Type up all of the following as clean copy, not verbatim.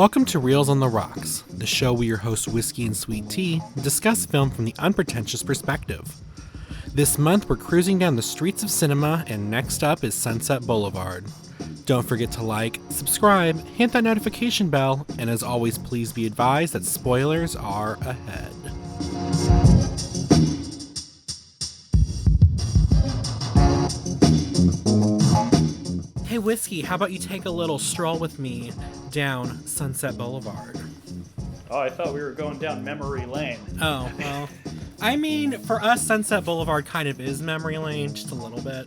Welcome to Reels on the Rocks, the show where your hosts Whiskey and Sweet Tea discuss film from the unpretentious perspective. This month we're cruising down the streets of cinema, and next up is Sunset Boulevard. Don't forget to like, subscribe, hit that notification bell, and as always, please be advised that spoilers are ahead. Hey Whiskey, how about you take a little stroll with me down Sunset Boulevard? Oh, I thought we were going down memory lane. Oh, well, I mean, for us, Sunset Boulevard kind of is memory lane, just a little bit.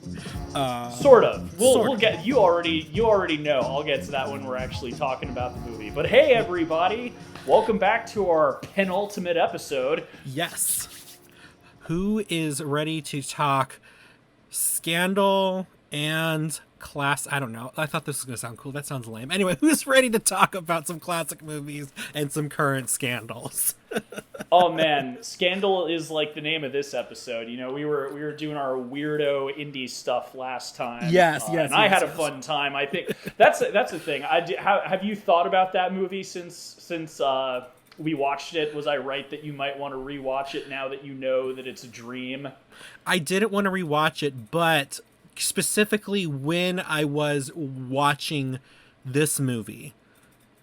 Sort of. We'll get. You already know. I'll get to that when we're actually talking about the movie. But hey, everybody, welcome back to our penultimate episode. Yes. Who is ready to talk scandal and class? I don't know. I thought this was going to sound cool. That sounds lame. Anyway, who's ready to talk about some classic movies and some current scandals? Oh man, Scandal is like the name of this episode. You know, we were doing our weirdo indie stuff last time. Yes, and I had a fun time. I think that's the thing. Have you thought about that movie since we watched it? Was I right that you might want to rewatch it now that you know that it's a dream? I didn't want to rewatch it, but specifically when I was watching this movie,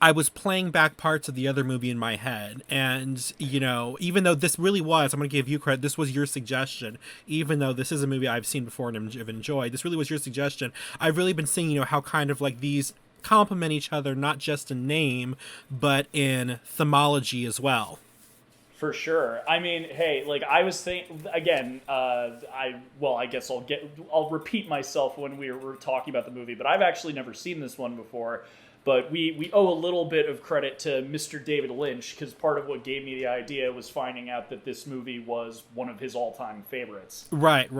I was playing back parts of the other movie in my head. And, you know, even though this really was, I'm going to give you credit, this was your suggestion, even though this is a movie I've seen before and have enjoyed, this really was your suggestion. I've really been seeing, you know, how kind of like these complement each other, not just in name, but in themology as well. For sure. I mean, hey, like I was thinking again. I guess I'll repeat myself when we were talking about the movie, but I've actually never seen this one before. But we owe a little bit of credit to Mr. David Lynch, because part of what gave me the idea was finding out that this movie was one of his all-time favorites. Right.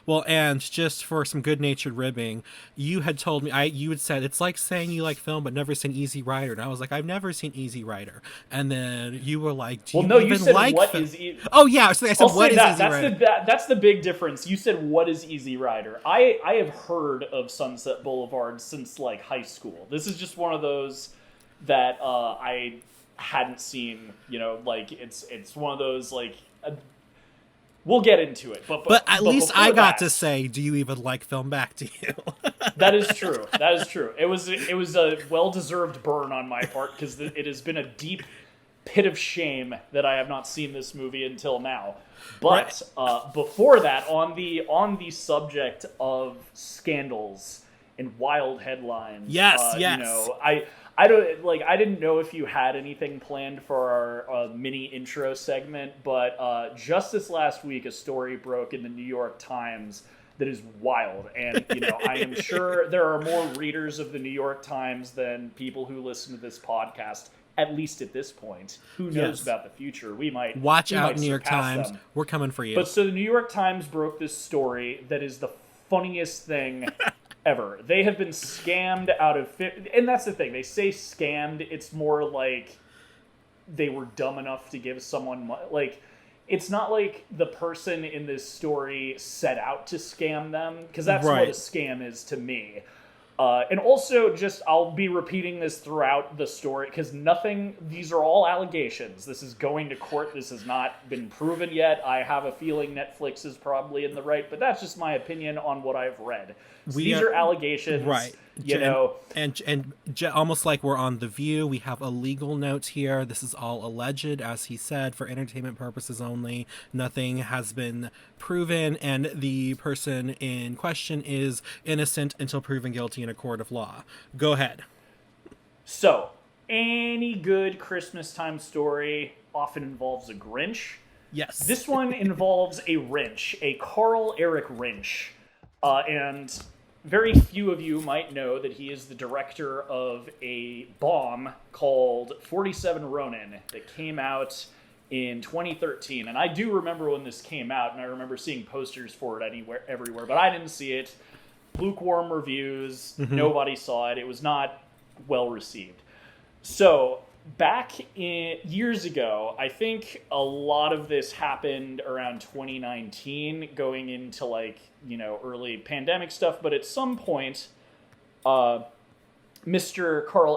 Well, and just for some good-natured ribbing, you had told me, you had said, it's like saying you like film but never seen Easy Rider. And I was like, I've never seen Easy Rider. And then you were like, do you even said, like what film? is Oh, yeah, so I said, what is Easy Rider? That's the big difference. You said, what is Easy Rider? I have heard of Sunset Boulevard since, like, high school. This is just one of those that I hadn't seen, you know, like it's one of those like we'll get into it, but at least I got to say, do you even like film back to you? That is true. It was a well-deserved burn on my part, because it has been a deep pit of shame that I have not seen this movie until now. But before that, on the subject of scandals and wild headlines, yes. You know, I didn't know if you had anything planned for our mini intro segment, but just this last week, a story broke in the New York Times that is wild. And, you know, I am sure there are more readers of the New York Times than people who listen to this podcast, at least at this point. Who knows about the future? We might watch out, New York Times. Them. We're coming for you. But so the New York Times broke this story that is the funniest thing ever. They have been scammed out of... And that's the thing. They say scammed. It's more like they were dumb enough to give someone... Like, it's not like the person in this story set out to scam them, because that's what a scam is to me. And also, just, I'll be repeating this throughout the story, because these are all allegations. This is going to court. This has not been proven yet. I have a feeling Netflix is probably in the right, but that's just my opinion on what I've read. So these are allegations, right? You know, and almost like we're on The View, we have a legal note here. This is all alleged, as he said, for entertainment purposes only. Nothing has been proven, and the person in question is innocent until proven guilty in a court of law. Go ahead. So, any good Christmas time story often involves a Grinch. Yes. This one involves a Rinsch, a Erik Rinsch, and very few of you might know that he is the director of a bomb called 47 Ronin that came out in 2013. And I do remember when this came out, and I remember seeing posters for it everywhere, but I didn't see it. Lukewarm reviews, nobody saw it. It was not well received. So back years ago, I think a lot of this happened around 2019, going into like, you know, early pandemic stuff. But at some point, Mr.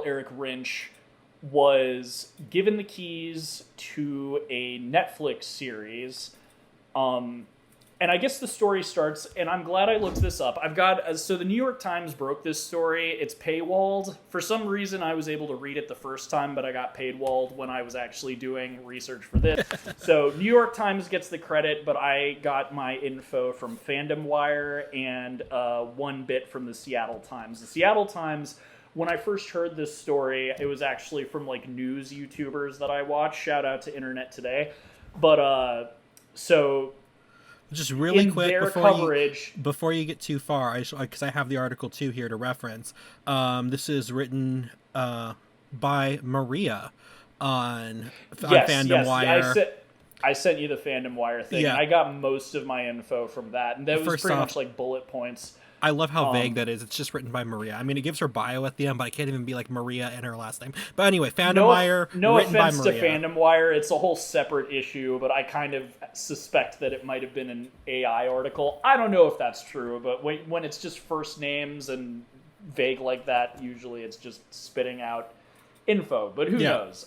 Erik Rinsch was given the keys to a Netflix series. And I guess the story starts, and I'm glad I looked this up. I've got, so the New York Times broke this story. It's paywalled. For some reason, I was able to read it the first time, but I got paywalled when I was actually doing research for this. So New York Times gets the credit, but I got my info from Fandom Wire and one bit from the Seattle Times. The Seattle Times, when I first heard this story, it was actually from like news YouTubers that I watch. Shout out to Internet Today. But so... Just really quick before you get too far, because I have the article too here to reference. This is written by Maria on Fandom Wire. I sent you the Fandom Wire thing. Yeah. And I got most of my info from that, and that was pretty much like bullet points. I love how vague that is. It's just written by Maria. I mean, it gives her bio at the end, but I can't even be like Maria and her last name. But anyway, Fandom Wire, no written by offense Maria. to Fandom Wire. It's a whole separate issue, but I kind of suspect that it might have been an AI article. I don't know if that's true, but when it's just first names and vague like that, usually it's just spitting out info, but who knows?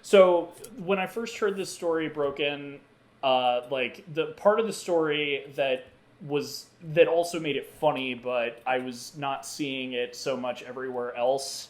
So when I first heard this story broken, like the part of the story that also made it funny, but I was not seeing it so much everywhere else,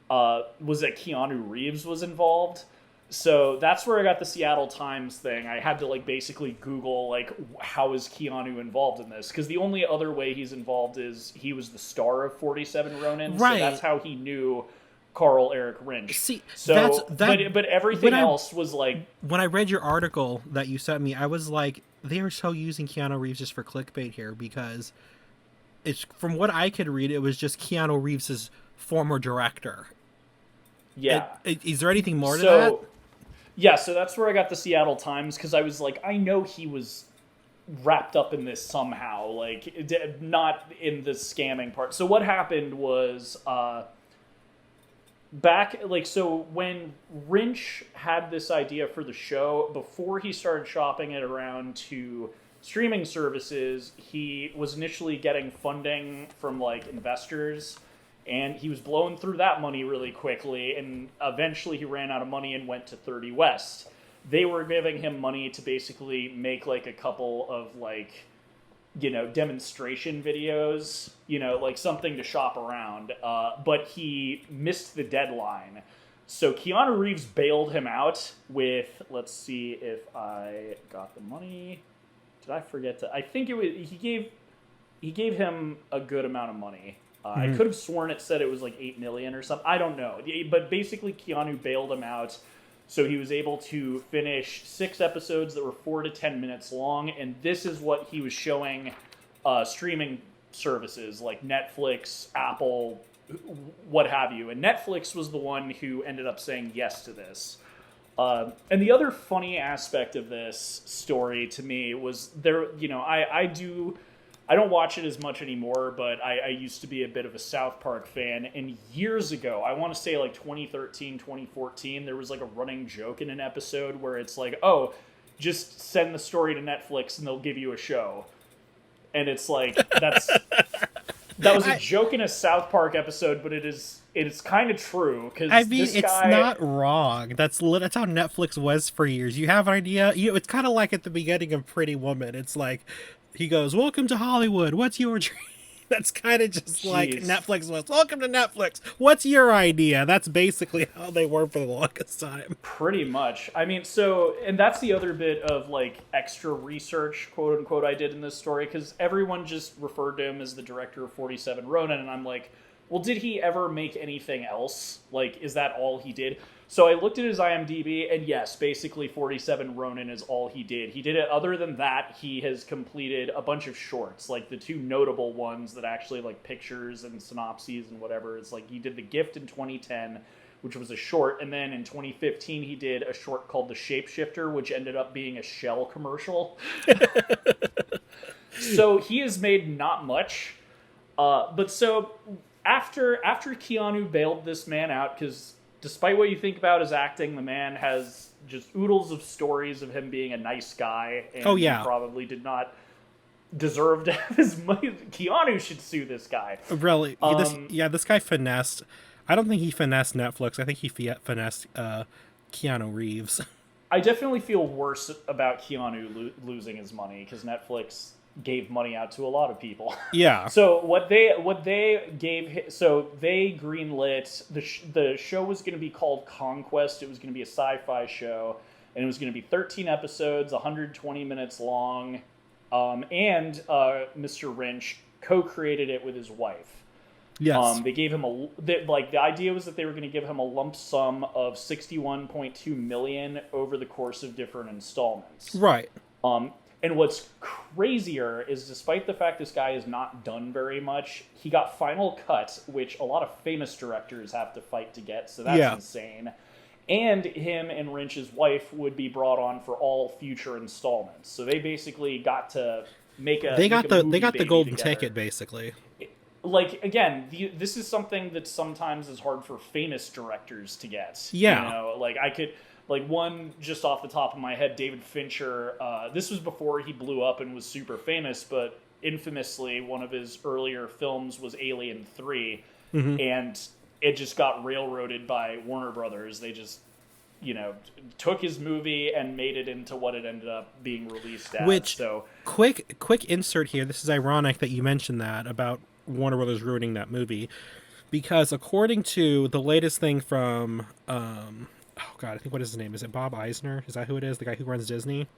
was that Keanu Reeves was involved. So that's where I got the Seattle Times thing. I had to like basically Google like how is Keanu involved in this, because the only other way he's involved is he was the star of 47 Ronin, right. So that's how he knew Carl Erik Rinsch. See, so but everything else was like, when I read your article that you sent me, I was like, they are so using Keanu Reeves just for clickbait here, because it's, from what I could read, it was just Keanu Reeves' former director. Yeah. Is there anything more to that? Yeah, so that's where I got the Seattle Times, because I was like, I know he was wrapped up in this somehow, like not in the scamming part. So what happened was back, like, so when Rinsch had this idea for the show, before he started shopping it around to streaming services, he was initially getting funding from like investors, and he was blowing through that money really quickly, and eventually he ran out of money and went to 30 West. They were giving him money to basically make like a couple of like, you know, demonstration videos, you know, like something to shop around, but he missed the deadline. So Keanu Reeves bailed him out with, let's see if I got the money. Did I forget to, I think it was, he gave him a good amount of money. I could have sworn it said it was like 8 million or something. I don't know. But basically Keanu bailed him out. So he was able to finish 6 episodes that were 4 to 10 minutes long, and this is what he was showing streaming services like Netflix, Apple, what have you. And Netflix was the one who ended up saying yes to this. And the other funny aspect of this story to me was there, you know, I don't watch it as much anymore, but I used to be a bit of a South Park fan. And years ago, I want to say like 2013, 2014, there was like a running joke in an episode where it's like, oh, just send the story to Netflix and they'll give you a show. And it's like, that was a joke in a South Park episode, but it's kind of true. Cause I mean, it's not wrong. That's how Netflix was for years. You have an idea. You know, it's kind of like at the beginning of Pretty Woman. It's like, he goes, "Welcome to Hollywood. What's your dream?" That's kind of just like Netflix was. "Welcome to Netflix. What's your idea?" That's basically how they were for the longest time. Pretty much. I mean, so, and that's the other bit of like extra research, quote unquote, I did in this story, because everyone just referred to him as the director of 47 Ronin, and I'm like, well, did he ever make anything else? Like, is that all he did? So I looked at his IMDb, and yes, basically 47 Ronin is all he did. He did it. Other than that, he has completed a bunch of shorts, like the 2 notable ones that actually like pictures and synopses and whatever. It's like he did The Gift in 2010, which was a short, and then in 2015 he did a short called The Shapeshifter, which ended up being a Shell commercial. So he has made not much, but so after Keanu bailed this man out, because despite what you think about his acting, the man has just oodles of stories of him being a nice guy, and he probably did not deserve to have his money. Keanu should sue this guy. Really? This guy finessed. I don't think he finessed Netflix. I think he finessed Keanu Reeves. I definitely feel worse about Keanu losing his money because Netflix gave money out to a lot of people. Yeah. So what they gave, so they greenlit the show was going to be called Conquest. It was going to be a sci-fi show, and it was going to be 13 episodes, 120 minutes long, and Mr. Rinsch co-created it with his wife. Yes. They gave him the idea was that they were going to give him a lump sum of $61.2 million over the course of different installments. Right. And what's crazier is, despite the fact this guy has not done very much, he got final cut, which a lot of famous directors have to fight to get. So that's insane. And him and Rinsch's wife would be brought on for all future installments. So they basically got to make a they got the golden together. Ticket, basically. Like, again, this is something that sometimes is hard for famous directors to get. Yeah. You know, like, I could, like, one just off the top of my head, David Fincher, this was before he blew up and was super famous, but infamously, one of his earlier films was Alien 3, and it just got railroaded by Warner Brothers. They just, you know, took his movie and made it into what it ended up being released as. Which, so, quick insert here, this is ironic that you mentioned that about Warner Brothers ruining that movie, because according to the latest thing from oh god, I think, what is his name? Is it Bob Eisner? Is that who it is? The guy who runs Disney?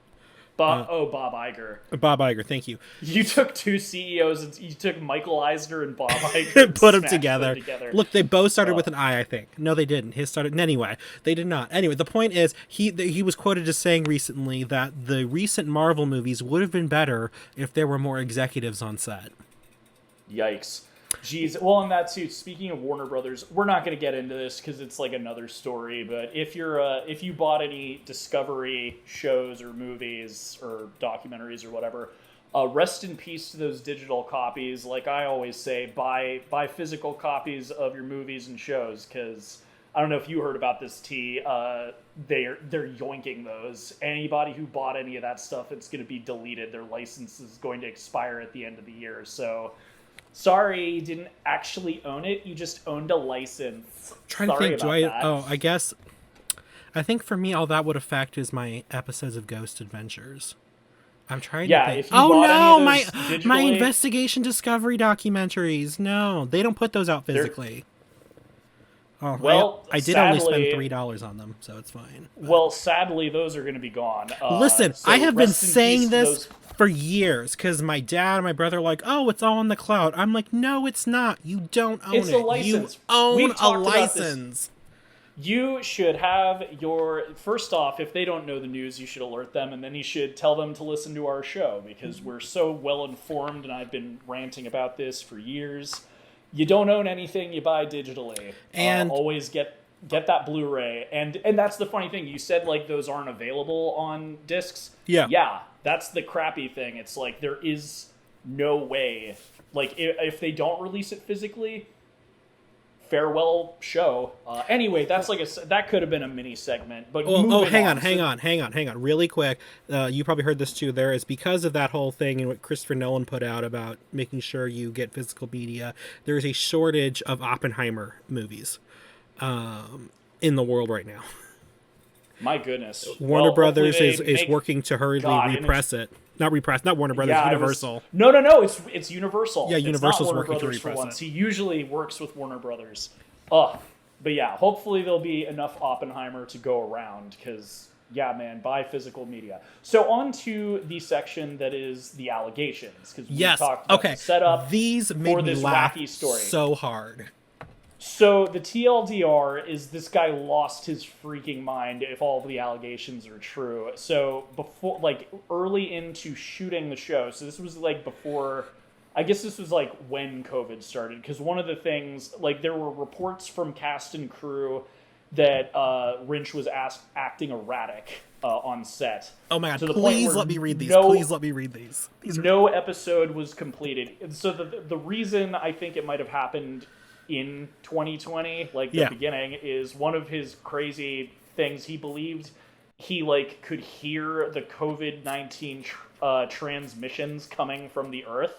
Bob Iger. Bob Iger, thank you. You took two CEOs, and you took Michael Eisner and Bob Iger and put them together. Look, they both started with an I think. No, they didn't. His started... Anyway, they did not. Anyway, the point is, he was quoted as saying recently that the recent Marvel movies would have been better if there were more executives on set. Yikes. Jeez. Well, and that too, speaking of Warner Brothers, we're not going to get into this because it's like another story, but if you bought any Discovery shows or movies or documentaries or whatever, rest in peace to those digital copies. Like I always say, buy physical copies of your movies and shows, because I don't know if you heard about this, T. They're yoinking those. Anybody who bought any of that stuff, it's going to be deleted. Their license is going to expire at the end of the year, so... Sorry, you didn't actually own it. You just owned a license. Trying to think, I guess... I think for me, all that would affect is my episodes of Ghost Adventures. I'm trying to think. If you bought any of those my investigation Discovery documentaries. No, they don't put those out physically. I did only spend $3 on them, so it's fine. But... Well, sadly, those are going to be gone. Listen, so I have been saying this for years, because my dad and my brother are like, oh, it's all in the cloud. I'm like, no, it's not. You don't own it. It's a license. You own a license. You should have your... First off, if they don't know the news, you should alert them, and then you should tell them to listen to our show, because we're so well-informed, and I've been ranting about this for years. You don't own anything you buy digitally. And always get that Blu-ray. And that's the funny thing. You said, like, those aren't available on discs. Yeah, that's the crappy thing. It's like, there is no way. Like, if they don't release it physically, farewell show. Anyway, that's like that could have been a mini segment. But hang on, really quick. You probably heard this too. There is, because of that whole thing and what Christopher Nolan put out about making sure you get physical media, there is a shortage of Oppenheimer movies in the world right now. My goodness. Warner Brothers is working to hurriedly repress it. Not Warner Brothers, Universal. No, it's Universal. Yeah, Universal's Warner working Brothers to repress it. He usually works with Warner Brothers. But yeah, hopefully there'll be enough Oppenheimer to go around, because, yeah, man, buy physical media. So on to the section that is the allegations, because we talked about the setup. These made me laugh wacky story. So hard. So the TLDR is this guy lost his freaking mind if all of the allegations are true. So before, like, early into shooting the show, so this was like before, I guess this was like when COVID started, because one of the things, like, there were reports from cast and crew that Rinsch was acting erratic on set. Oh my god, please let me read these. Please let me read these. No episode was completed. So the reason I think it might have happened in 2020, like the beginning, is one of his crazy things. He believed he like could hear the COVID-19 transmissions coming from the Earth.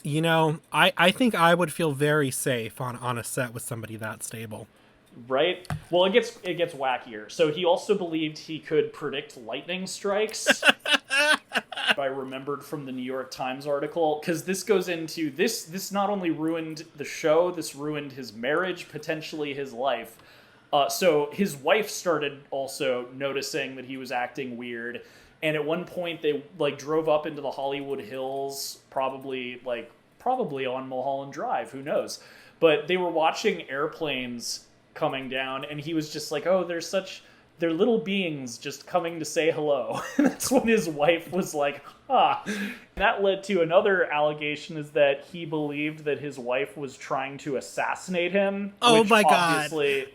You know, I think I would feel very safe on a set with somebody that stable. Right? Well, it gets wackier. So he also believed he could predict lightning strikes. I remembered from the New York Times article, because this goes into this not only ruined the show, this ruined his marriage, potentially his life. So his wife started also noticing that he was acting weird, and at one point they like drove up into the Hollywood Hills, probably on Mulholland Drive, who knows? But they were watching airplanes coming down, and he was just like, "Oh, they're little beings just coming to say hello." And that's when his wife was like, "Ah." That led to another allegation, is that he believed that his wife was trying to assassinate him. Oh which my God. obviously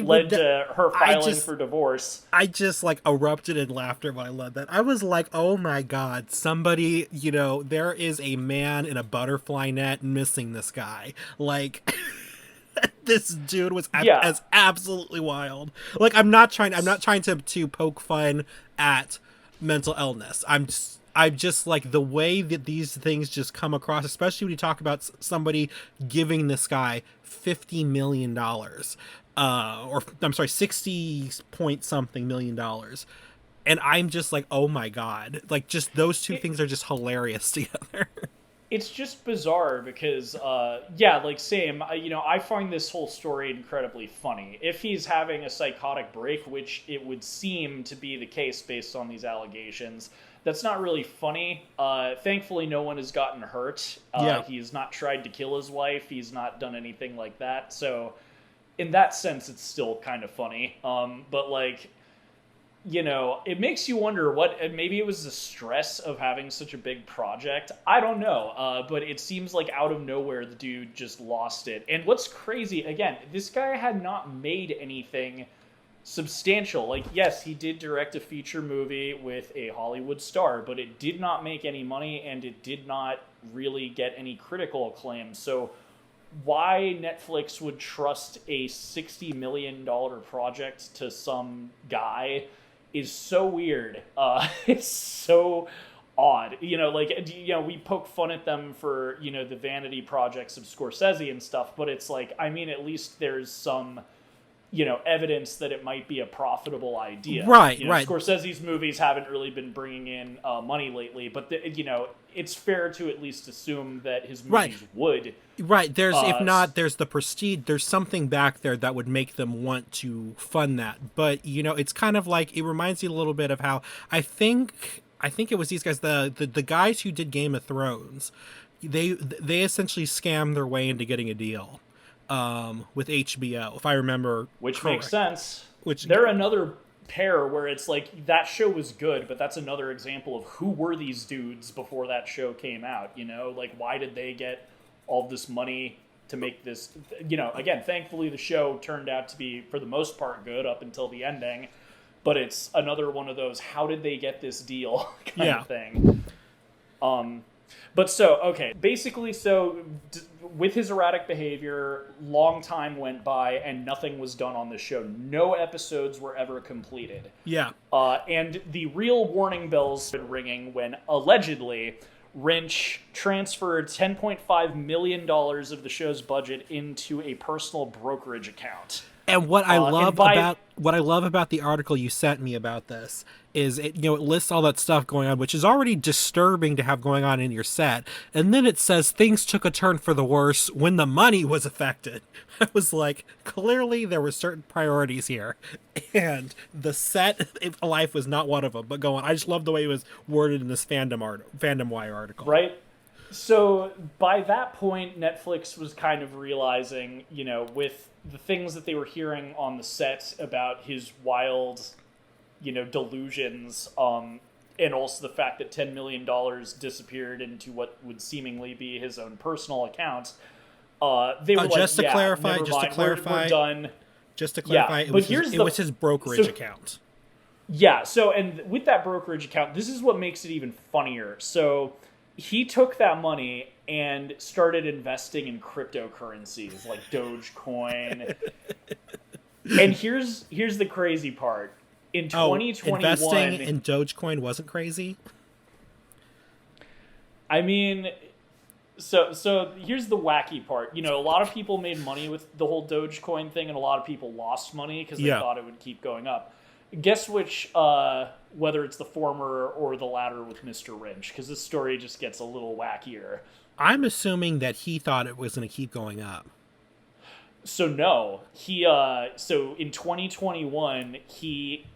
led to her filing for divorce. I just like erupted in laughter when I read that. I was like, oh my God, somebody, you know, there is a man in a butterfly net missing this guy. Like, this dude was as absolutely wild. Like, I'm not trying to poke fun at mental illness. I'm just like, the way that these things just come across, especially when you talk about somebody giving this guy $50 million. Or I'm sorry, 60 point something $million. And I'm just like, oh my God. Like, just those two things are just hilarious together. It's just bizarre because, like, same. I find this whole story incredibly funny. If he's having a psychotic break, which it would seem to be the case based on these allegations, that's not really funny. Thankfully, no one has gotten hurt. He's not tried to kill his wife. He's not done anything like that. So, in that sense, it's still kind of funny. But, like, it makes you wonder maybe it was the stress of having such a big project. I don't know. But it seems like out of nowhere, the dude just lost it. And what's crazy, again, this guy had not made anything substantial. Like, yes, he did direct a feature movie with a Hollywood star, but it did not make any money, and it did not really get any critical acclaim. So why Netflix would trust a $60 million project to some guy is so weird. It's so odd. We poke fun at them for, the vanity projects of Scorsese and stuff, but it's like, I mean, at least there's some, evidence that it might be a profitable idea. Right. Scorsese's movies haven't really been bringing in money lately, but it's fair to at least assume that his movies would. Right. There's if not, there's the prestige. There's something back there that would make them want to fund that. But it's kind of like, it reminds you a little bit of how I think it was these guys, the guys who did Game of Thrones. They essentially scammed their way into getting a deal. With HBO, if I remember, which correct. Makes sense. They're another pair where it's like, that show was good, but that's another example of who were these dudes before that show came out. Like, why did they get all this money to make this? Again, thankfully the show turned out to be, for the most part, good up until the ending. But it's another one of those, how did they get this deal kind of thing. But basically, with his erratic behavior, long time went by and nothing was done on the show. No episodes were ever completed. Yeah. And the real warning bells started ringing when, allegedly, Rinsch transferred $10.5 million of the show's budget into a personal brokerage account. And what I love about the article you sent me about this is it lists all that stuff going on, which is already disturbing to have going on in your set. And then it says things took a turn for the worse when the money was affected. I was like, clearly there were certain priorities here, and the set life was not one of them. But go on. I just love the way it was worded in this Fandom Wire article. Right. So by that point, Netflix was kind of realizing, with the things that they were hearing on the set about his wild, delusions, and also the fact that $10 million disappeared into what would seemingly be his own personal account. They were just to clarify, we're done. Just to clarify, it was his brokerage account. Yeah. So, and with that brokerage account, this is what makes it even funnier. So he took that money and started investing in cryptocurrencies like Dogecoin. And here's the crazy part. In 2021, investing in Dogecoin wasn't crazy? I mean, So here's the wacky part. You know, a lot of people made money with the whole Dogecoin thing, and a lot of people lost money because they thought it would keep going up. Guess which, whether it's the former or the latter with Mr. Rinsch, because this story just gets a little wackier. I'm assuming that he thought it was going to keep going up. So no, so in 2021, he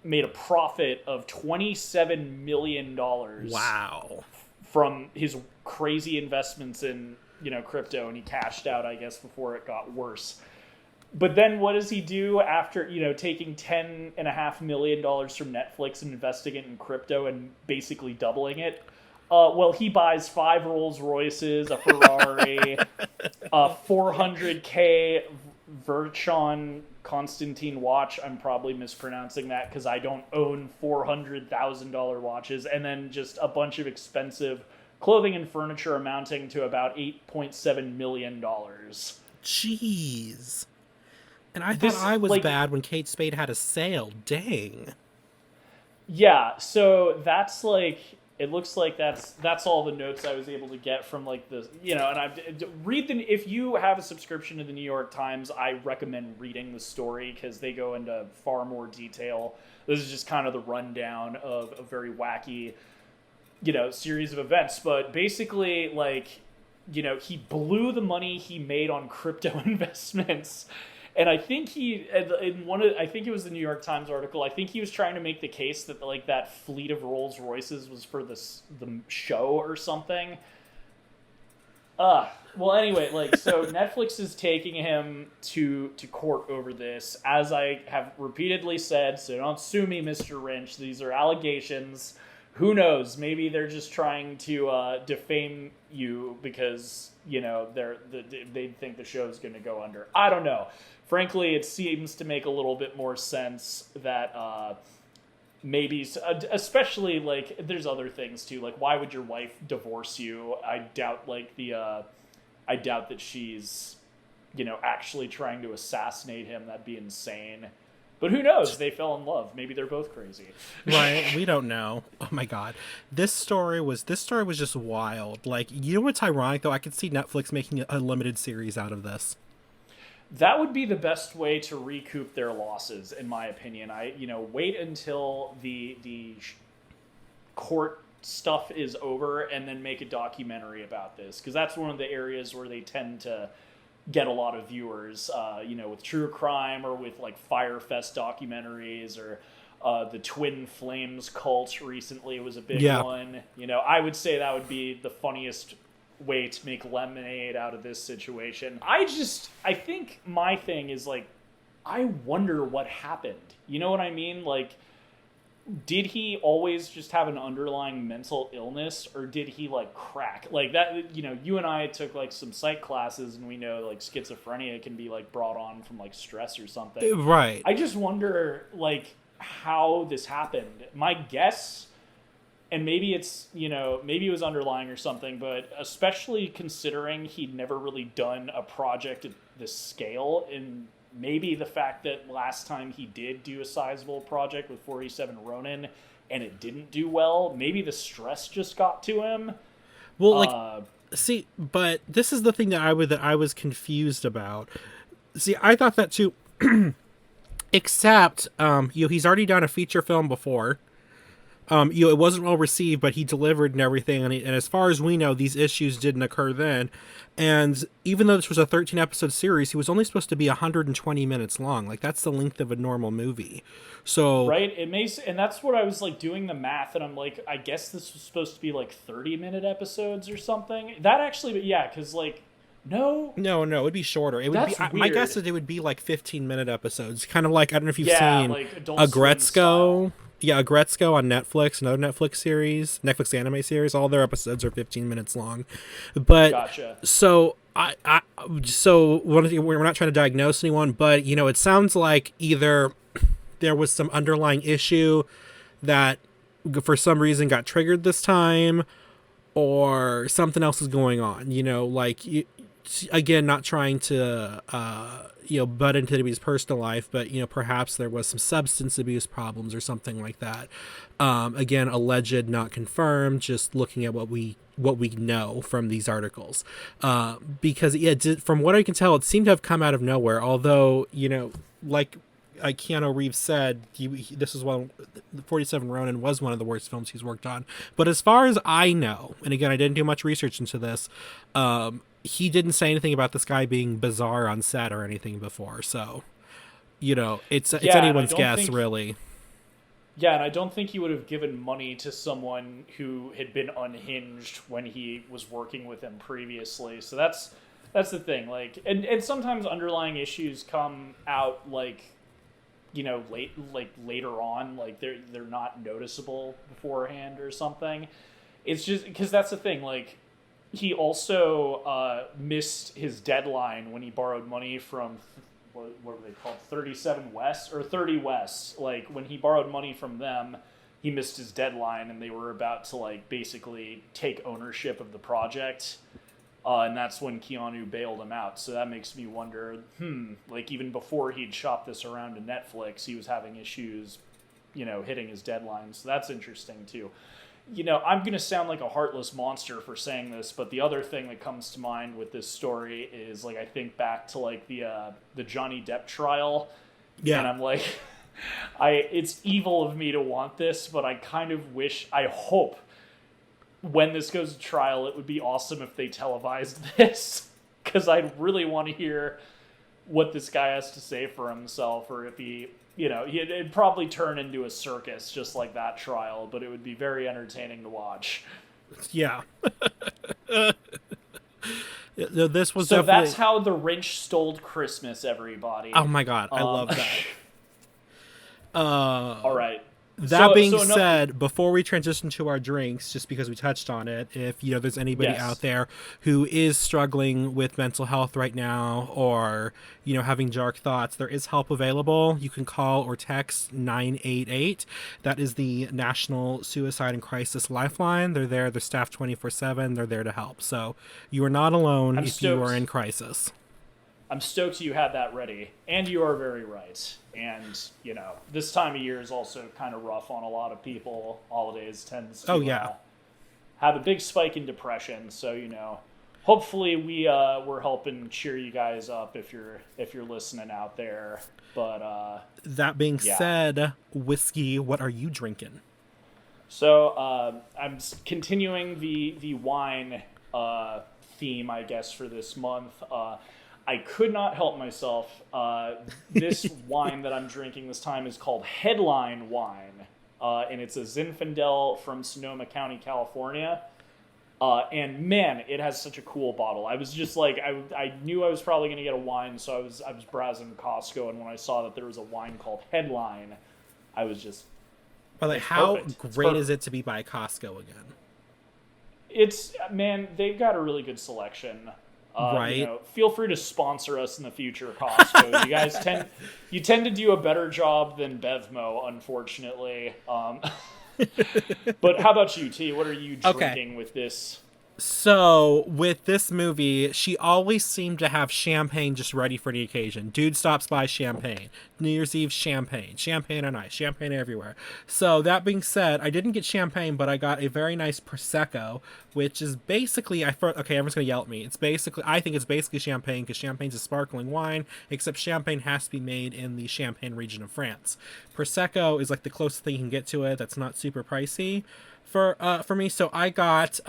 made a profit of $27 million. Wow. From his crazy investments in, crypto, and he cashed out, I guess, before it got worse. But then what does he do after, taking $10.5 million from Netflix and investing it in crypto and basically doubling it? Well, he buys 5 Rolls Royces, a Ferrari, a 400K Virchon Constantine watch. I'm probably mispronouncing that because I don't own $400,000 watches, and then just a bunch of expensive clothing and furniture amounting to about $8.7 million. Jeez. And I thought I was bad when Kate Spade had a sale. Dang. Yeah, so that's it looks like that's all the notes I was able to get from the and I read if you have a subscription to the New York Times, I recommend reading the story because they go into far more detail. This is just kind of the rundown of a very wacky, series of events. But basically, he blew the money he made on crypto investments. And I think I think it was the New York Times article, I think he was trying to make the case that that fleet of Rolls Royces was for the show or something. Well, anyway, so Netflix is taking him to court over this, as I have repeatedly said. So don't sue me, Mr. Rinsch. These are allegations. Who knows? Maybe they're just trying to defame you because they think the show's going to go under. I don't know. Frankly, it seems to make a little bit more sense that maybe, especially there's other things too. Why would your wife divorce you? I doubt I doubt that she's actually trying to assassinate him. That'd be insane. But who knows? They fell in love. Maybe they're both crazy. Right. We don't know. Oh my God. This story was just wild. What's ironic though? I could see Netflix making a limited series out of this. That would be the best way to recoup their losses, in my opinion. Wait until the court stuff is over and then make a documentary about this, because that's one of the areas where they tend to get a lot of viewers, with true crime or with Firefest documentaries, or the Twin Flames cult recently was a big one. I would say that would be the funniest way to make lemonade out of this situation. I think my thing is I wonder what happened. You know what I mean? Did he always just have an underlying mental illness, or did he crack? That, you and I took some psych classes, and we know schizophrenia can be brought on from stress or something. Right. I just wonder how this happened. My guess, and maybe it's, maybe it was underlying or something, but especially considering he'd never really done a project at this scale, and maybe the fact that last time he did do a sizable project with 47 Ronin and it didn't do well, maybe the stress just got to him. Well, see, but this is the thing that I was confused about. See, I thought that too, except, he's already done a feature film before. It wasn't well received, but he delivered and everything. And as far as we know, these issues didn't occur then. And even though this was a 13-episode series, he was only supposed to be 120 minutes long. That's the length of a normal movie. So right, and that's what I was doing the math, and I'm I guess this was supposed to be 30-minute episodes or something. That actually, yeah, because no, it'd be shorter. It would That's be. weird. My guess is it would be 15-minute episodes, kind of I don't know if you've seen Adult Swim Agretzko. style. Yeah, Agretzko on Netflix, another Netflix anime series. All their episodes are 15 minutes long. But gotcha. So we're not trying to diagnose anyone, but it sounds like either there was some underlying issue that for some reason got triggered this time, or something else is going on. Again, not trying to butt into his personal life, but perhaps there was some substance abuse problems or something like that. Again, alleged, not confirmed, just looking at what we what we know from these articles, because from what I can tell, it seemed to have come out of nowhere. Although, like Keanu Reeves said, this is one. 47 Ronin was one of the worst films he's worked on. But as far as I know, and again, I didn't do much research into this, he didn't say anything about this guy being bizarre on set or anything before. So, it's anyone's guess, really. Yeah, and I don't think he would have given money to someone who had been unhinged when he was working with him previously. So that's the thing. Like, and sometimes underlying issues come out later on, like they're not noticeable beforehand or something. It's just because that's the thing. Like, he also missed his deadline when he borrowed money from. What were they called? 37 West or 30 West. Like, when he borrowed money from them, he missed his deadline, and they were about to basically take ownership of the project. And that's when Keanu bailed him out. So that makes me wonder, even before he'd shopped this around to Netflix, he was having issues, hitting his deadline. So that's interesting too. I'm going to sound like a heartless monster for saying this, but the other thing that comes to mind with this story is, I think back to, the Johnny Depp trial. Yeah. And I'm like, it's evil of me to want this, but I kind of I hope when this goes to trial, it would be awesome if they televised this, because I really want to hear what this guy has to say for himself, or if he... it'd probably turn into a circus just like that trial, but it would be very entertaining to watch. Yeah. This was so definitely... That's how the Rinsch stole Christmas, everybody. Oh my god, I love that. All right. That being said, before we transition to our drinks, just because we touched on it, if there's anybody out there who is struggling with mental health right now, or having dark thoughts, there is help available. You can call or text 988. That is the National Suicide and Crisis Lifeline. They're there. They're staffed 24/7. They're there to help. So you are not alone if you are in crisis. I'm stoked you had that ready, and you are very right. And, this time of year is also kind of rough on a lot of people. Holidays tends to have a big spike in depression. So, hopefully we're helping cheer you guys up if you're listening out there. But that being said, whiskey, what are you drinking? So I'm continuing the wine theme, I guess, for this month. I could not help myself. This wine that I'm drinking this time is called Headline Wine, and it's a Zinfandel from Sonoma County, California. And man, it has such a cool bottle. I was just I knew I was probably going to get a wine, so I was browsing Costco, and when I saw that there was a wine called Headline, I was just... But how great is it to be by Costco again? Man, they've got a really good selection. Right. Feel free to sponsor us in the future, Costco. You guys tend to do a better job than Bevmo, unfortunately. But how about you, T? What are you drinking with this? So, with this movie, she always seemed to have champagne just ready for the occasion. Dude stops by, champagne. New Year's Eve, champagne. Champagne on ice. Champagne everywhere. So, that being said, I didn't get champagne, but I got a very nice Prosecco, which is basically... everyone's going to yell at me. I think it's basically champagne, because champagne's a sparkling wine, except champagne has to be made in the Champagne region of France. Prosecco is the closest thing you can get to it that's not super pricey for me. So, I got...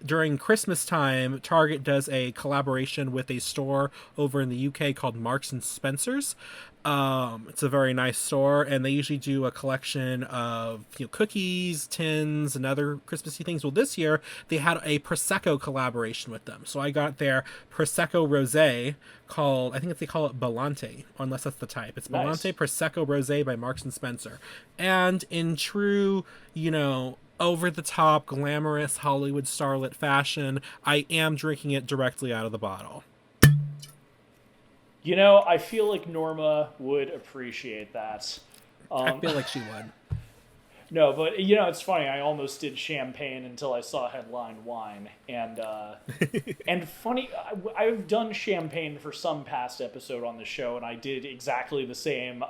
during Christmas time, Target does a collaboration with a store over in the UK called Marks and Spencer's. It's a very nice store, and they usually do a collection of cookies, tins, and other Christmassy things. Well, this year they had a Prosecco collaboration with them, so I got their Prosecco Rosé called, I think they call it Bellante, unless that's the type. It's Bellante nice. Prosecco Rosé by Marks and Spencer, and in true over-the-top, glamorous Hollywood starlet fashion, I am drinking it directly out of the bottle. I feel like Norma would appreciate that. I feel like she would. No, but, it's funny. I almost did champagne until I saw Headline Wine. And and funny, I've done champagne for some past episode on the show, and I did exactly the same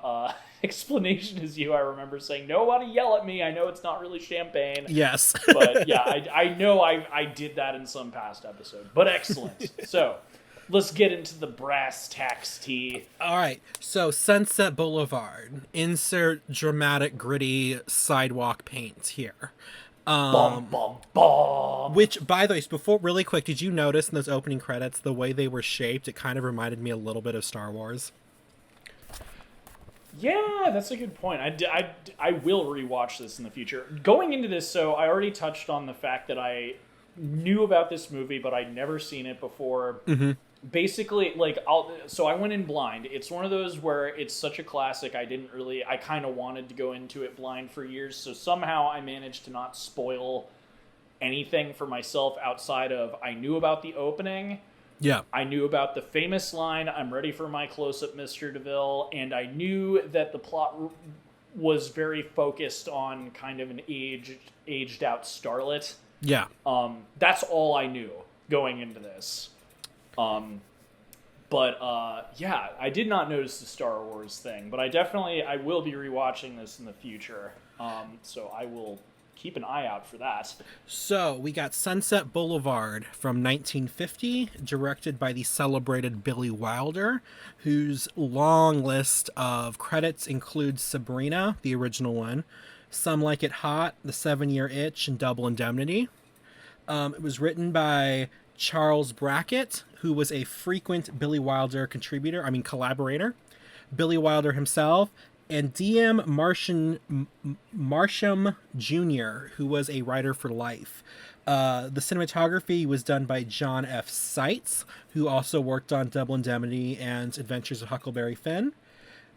explanation as you, I remember saying, "Nobody yell at me. I know it's not really champagne." Yes. But yeah, I know I did that in some past episode. But excellent. So let's get into the brass tacks tea. All right. So Sunset Boulevard. Insert dramatic, gritty sidewalk paint here. Bum bum bum. Which, by the way, before, really quick, did you notice in those opening credits the way they were shaped? It kind of reminded me a little bit of Star Wars. Yeah, that's a good point. I will rewatch this in the future. Going into this, so I already touched on the fact that I knew about this movie, but I'd never seen it before. Mm-hmm. Basically, like, so I went in blind. It's one of those where it's such a classic, I kind of wanted to go into it blind for years, so somehow I managed to not spoil anything for myself outside of I knew about the opening. Yeah. I knew about the famous line, "I'm ready for my close-up, Mr. DeVille," and I knew that the plot was very focused on kind of an aged-out starlet. Yeah. That's all I knew going into this. Yeah, I did not notice the Star Wars thing, but I will be rewatching this in the future. So I will keep an eye out for that. So we got Sunset Boulevard from 1950, directed by the celebrated Billy Wilder, whose long list of credits includes Sabrina, the original one, Some Like It Hot, The 7-Year Itch, and Double Indemnity. It was written by Charles Brackett, who was a frequent Billy Wilder collaborator, Billy Wilder himself, and D.M. Marsham Jr., who was a writer for life. The cinematography was done by John F. Seitz, who also worked on Double Indemnity and Adventures of Huckleberry Finn.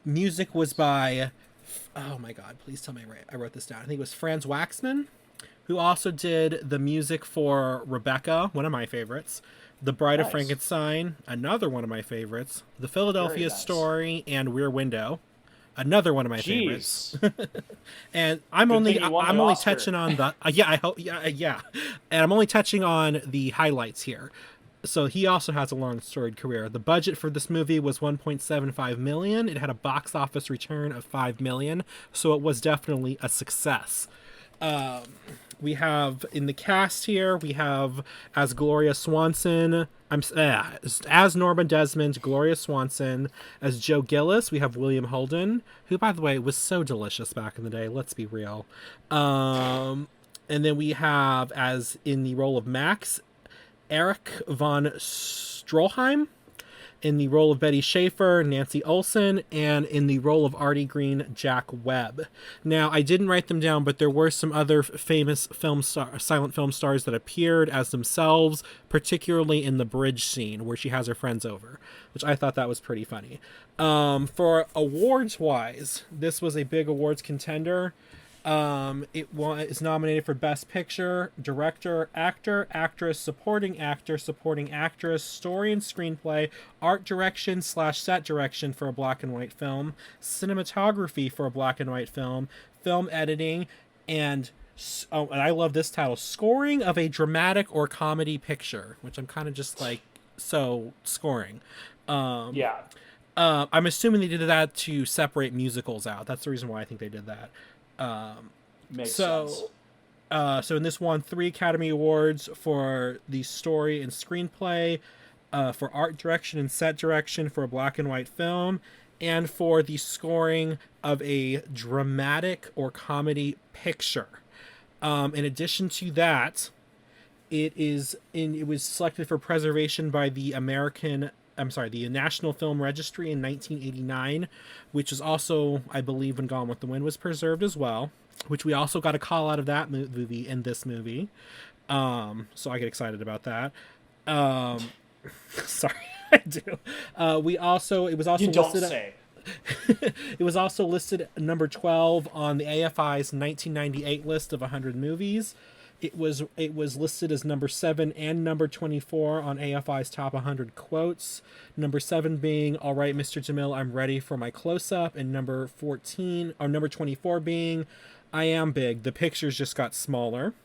Music was by, oh my god, please tell me I wrote this down. I think it was Franz Waxman, who also did the music for Rebecca, one of my favorites, The Bride of Frankenstein, another one of my favorites, The Philadelphia Story, and Rear Window, another one of my favorites. And I'm only touching on the and I'm only touching on the highlights here. So he also has a long storied career. The budget for this movie was $1.75 million. It had a box office return of $5 million, so it was definitely a success. We have in the cast here, we have as Gloria Swanson, as Norma Desmond, Gloria Swanson. As Joe Gillis, we have William Holden, who, by the way, was so delicious back in the day. Let's be real. And then we have, as in the role of Max, Erik von Stroheim. In the role of Betty Schaefer, Nancy Olson, and in the role of Artie Green, Jack Webb. Now, I didn't write them down, but there were some other famous silent film stars that appeared as themselves, particularly in the bridge scene where she has her friends over, which I thought that was pretty funny. For awards-wise, this was a big awards contender. It is nominated for Best Picture, Director, Actor, Actress, Supporting Actor, Supporting Actress, Story and Screenplay, Art Direction / Set Direction for a black and white film, Cinematography for a black and white film, Film Editing, and I love this title, Scoring of a Dramatic or Comedy Picture, which I'm kind of just like, so scoring. I'm assuming they did that to separate musicals out. That's the reason why I think they did that. Makes sense. So in this won 3 Academy Awards for the story and screenplay, for art direction and set direction for a black and white film, and for the scoring of a dramatic or comedy picture. In addition to that, it was selected for preservation by the the National Film Registry in 1989, which is also, I believe, when Gone with the Wind was preserved as well, which we also got a call out of that movie in this movie. So I get excited about that. Sorry, I do. It was also you don't say. It was also listed number 12 on the AFI's 1998 list of 100 movies. It was listed as number 7 and number 24 on AFI's top 100 quotes. Number 7 being "All Right, Mr. DeMille, I'm Ready for My Close-Up," and number 24 being "I Am Big, the Pictures Just Got Smaller."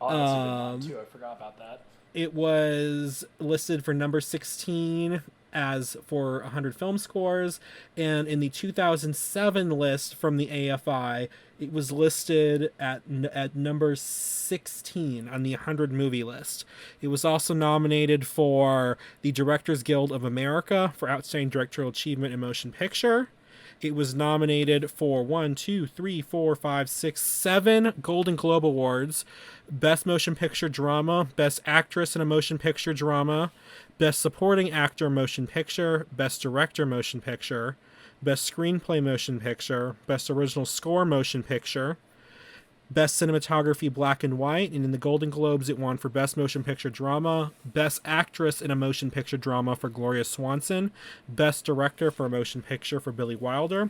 Oh, that's a good one too. I forgot about that. It was listed for number 16 as for 100 film scores, and in the 2007 list from the AFI, it was listed at number 16 on the 100 movie list. It was also nominated for the Directors Guild of America for Outstanding Directorial Achievement in Motion Picture. It was nominated for 7 Golden Globe Awards: Best Motion Picture Drama, Best Actress in a Motion Picture Drama, Best Supporting Actor Motion Picture, Best Director Motion Picture, Best Screenplay Motion Picture, Best Original Score Motion Picture, Best Cinematography Black and White, and in the Golden Globes it won for Best Motion Picture Drama, Best Actress in a Motion Picture Drama for Gloria Swanson, Best Director for a Motion Picture for Billy Wilder,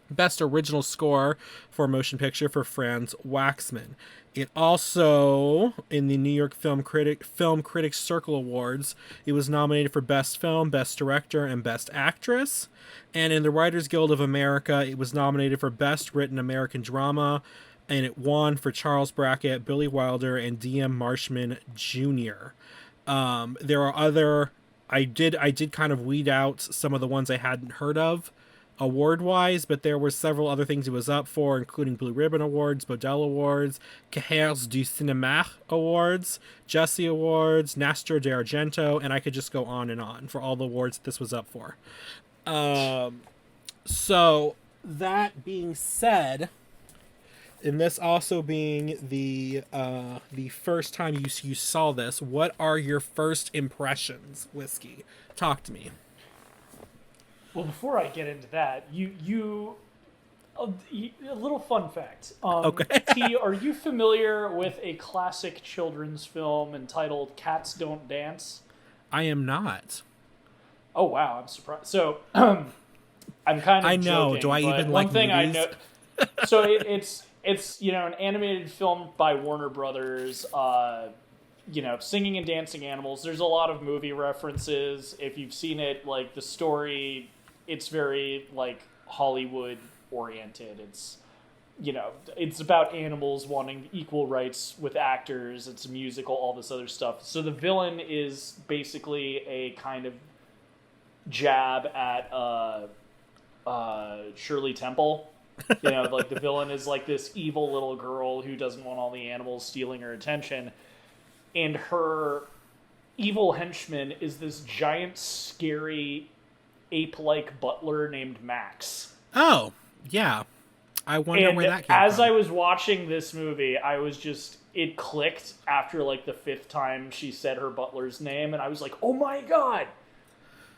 Best Original Score for a Motion Picture for Franz Waxman. It also, in the New York Film Critics Circle Awards, it was nominated for Best Film, Best Director, and Best Actress. And in the Writers Guild of America, it was nominated for Best Written American Drama, and it won for Charles Brackett, Billy Wilder, and D.M. Marshman Jr. There are other... I did kind of weed out some of the ones I hadn't heard of award-wise, but there were several other things it was up for, including Blue Ribbon Awards, Bodell Awards, Cahiers du Cinéma Awards, Jessie Awards, Nastro d'Argento, and I could just go on and on for all the awards that this was up for. So, that being said, and this also being the first time you saw this, what are your first impressions, Whiskey? Talk to me. Well, before I get into that, a little fun fact. Okay. T, are you familiar with a classic children's film entitled Cats Don't Dance? I am not. Oh, wow, I'm surprised. So, I'm kind of I know. joking, Do I even like one thing movies? I know? So it's an animated film by Warner Brothers. Singing and dancing animals. There's a lot of movie references. If you've seen it, like the story, it's very like Hollywood oriented. It's about animals wanting equal rights with actors. It's a musical, all this other stuff. So the villain is basically a kind of jab at Shirley Temple. Like the villain is like this evil little girl who doesn't want all the animals stealing her attention. And her evil henchman is this giant, scary, ape-like butler named Max. Oh, yeah. I wonder where that came from. As I was watching this movie, it clicked after like the 5th time she said her butler's name, and I was like, oh my god!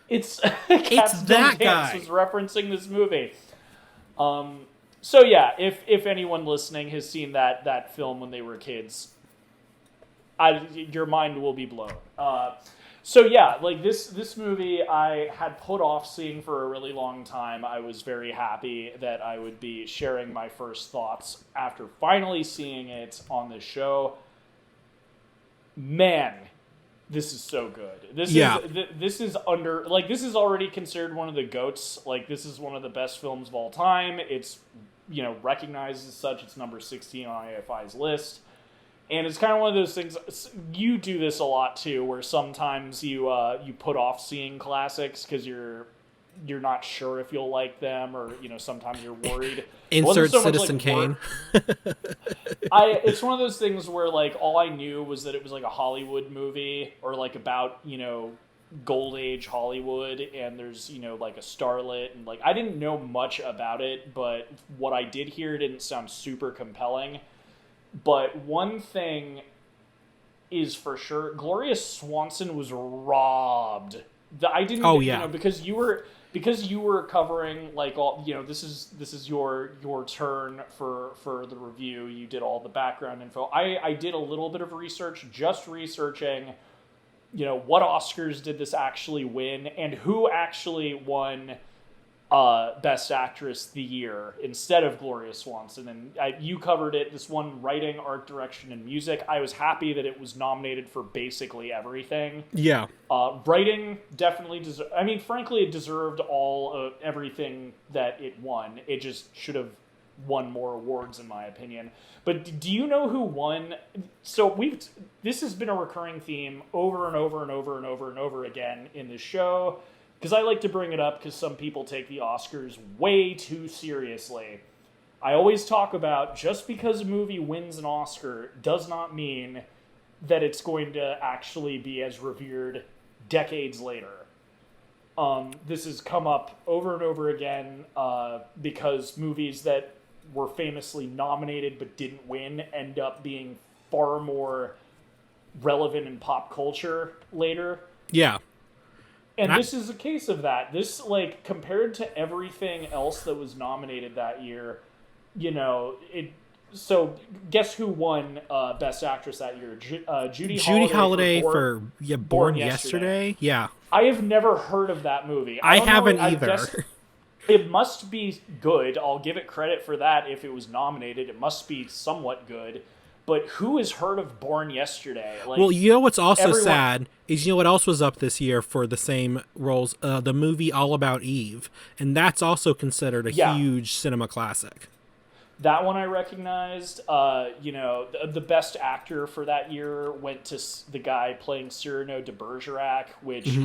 It's that guy was referencing this movie. So yeah, if anyone listening has seen that film when they were kids, your mind will be blown. So yeah, like this movie I had put off seeing for a really long time. I was very happy that I would be sharing my first thoughts after finally seeing it on the show. Man, this is so good. This is already considered one of the GOATs. Like, this is one of the best films of all time. It's, recognized as such. It's number 16 on AFI's list. And it's kind of one of those things, you do this a lot too, where sometimes you put off seeing classics because you're not sure if you'll like them, or sometimes you're worried. Insert Citizen Kane. It's one of those things where like all I knew was that it was like a Hollywood movie, or like about Gold Age Hollywood, and there's like a starlet, and like I didn't know much about it, but what I did hear didn't sound super compelling. But one thing is for sure, Gloria Swanson was robbed. I didn't. Oh yeah. Because you were covering like all. This is your turn for the review. You did all the background info. I did a little bit of research, just researching. What Oscars did this actually win, and who actually won Best Actress the year instead of Gloria Swanson. And you covered it. This one, writing, art direction, and music. I was happy that it was nominated for basically everything. Yeah. Writing definitely deserved. I mean, frankly, it deserved everything that it won. It just should have won more awards in my opinion. But do you know who won? So this has been a recurring theme over and over and over and over and over again in this show, because I like to bring it up because some people take the Oscars way too seriously. I always talk about just because a movie wins an Oscar does not mean that it's going to actually be as revered decades later. This has come up over and over again because movies that were famously nominated but didn't win end up being far more relevant in pop culture later. Yeah. And this is a case of that. This, like, compared to everything else that was nominated that year, you know, so guess who won Best Actress that year? Judy Holiday for Born Yesterday. Yeah. I have never heard of that movie. I haven't either. It must be good. I'll give it credit for that. If it was nominated, it must be somewhat good. But who has heard of Born Yesterday? Like, well, you know what's also sad is, you know what else was up this year for the same roles? The movie All About Eve. And that's also considered a huge cinema classic. That one I recognized. You know, the best actor for that year went to the guy playing Cyrano de Bergerac, which,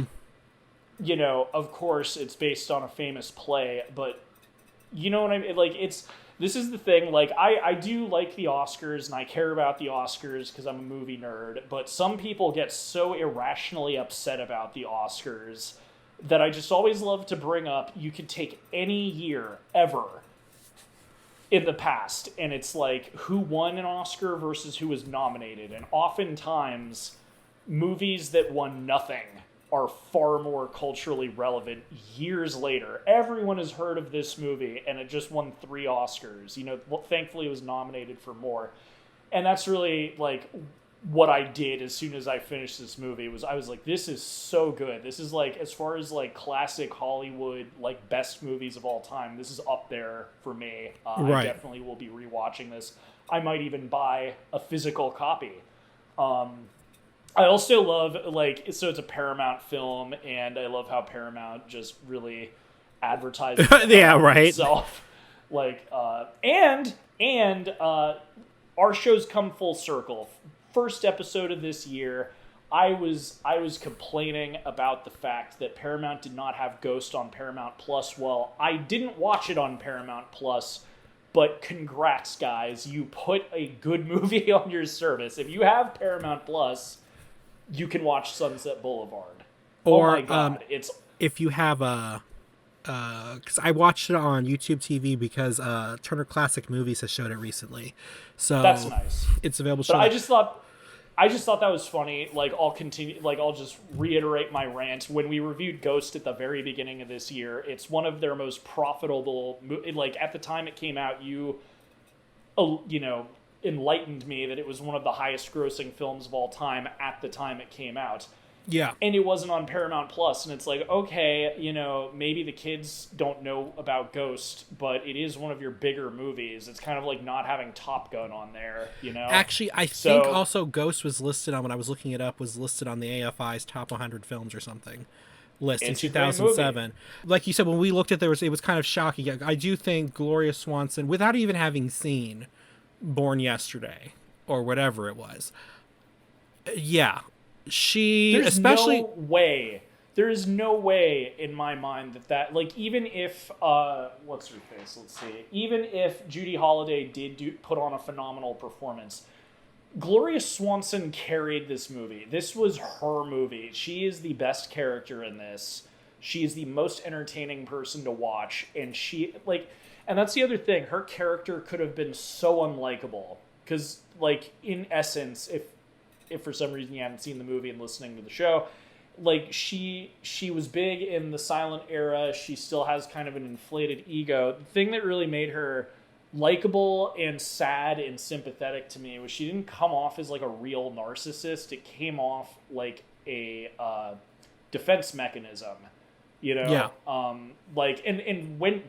you know, of course it's based on a famous play, but you know what I mean? Like, this is the thing, like, I do like the Oscars, and I care about the Oscars because I'm a movie nerd, but some people get so irrationally upset about the Oscars that I just always love to bring up. You could take any year ever in the past, and it's like, who won an Oscar versus who was nominated, and oftentimes movies that won nothing are far more culturally relevant years later. Everyone has heard of this movie, and it just won 3 Oscars. You know, thankfully it was nominated for more. And that's really, like, what I did as soon as I finished this movie. I was like, this is so good. This is, like, as far as, like, classic Hollywood, like, best movies of all time, this is up there for me. I definitely will be rewatching this. I might even buy a physical copy. I also love, like, so it's a Paramount film, and I love how Paramount just really advertises itself. Like, and our show's come full circle. First episode of this year, I was complaining about the fact that Paramount did not have Ghost on Paramount Plus. Well, I didn't watch it on Paramount Plus, but congrats, guys. You put a good movie on your service. If you have Paramount Plus, you can watch Sunset Boulevard. Or, oh my God, if you have because I watched it on YouTube TV because Turner Classic Movies has showed it recently, so that's nice. It's available. But I just thought that was funny. Like, I'll just reiterate my rant. When we reviewed Ghost at the very beginning of this year, it's one of their most profitable. Like, at the time it came out, you know, enlightened me that it was one of the highest grossing films of all time at the time it came out. Yeah. And it wasn't on Paramount Plus, and it's like, okay, you know, maybe the kids don't know about Ghost, but it is one of your bigger movies. It's kind of like not having Top Gun on there, you know? Actually, I think also Ghost was listed on, when I was looking it up, was listed on the AFI's Top 100 Films or something list in 2007. Like you said, when we looked at it was kind of shocking. I do think Gloria Swanson, without even having seen Born Yesterday or whatever it was, there is no way in my mind that like, even if what's her face, let's see, even if Judy Holiday did put on a phenomenal performance, Gloria Swanson carried this movie. This was her movie. She is the best character in this. She is the most entertaining person to watch, and and that's the other thing. Her character could have been so unlikable, because, like, in essence, if for some reason you haven't seen the movie and listening to the show, like, she was big in the silent era. She still has kind of an inflated ego. The thing that really made her likable and sad and sympathetic to me was she didn't come off as, like, a real narcissist. It came off like a defense mechanism. You know, yeah. And when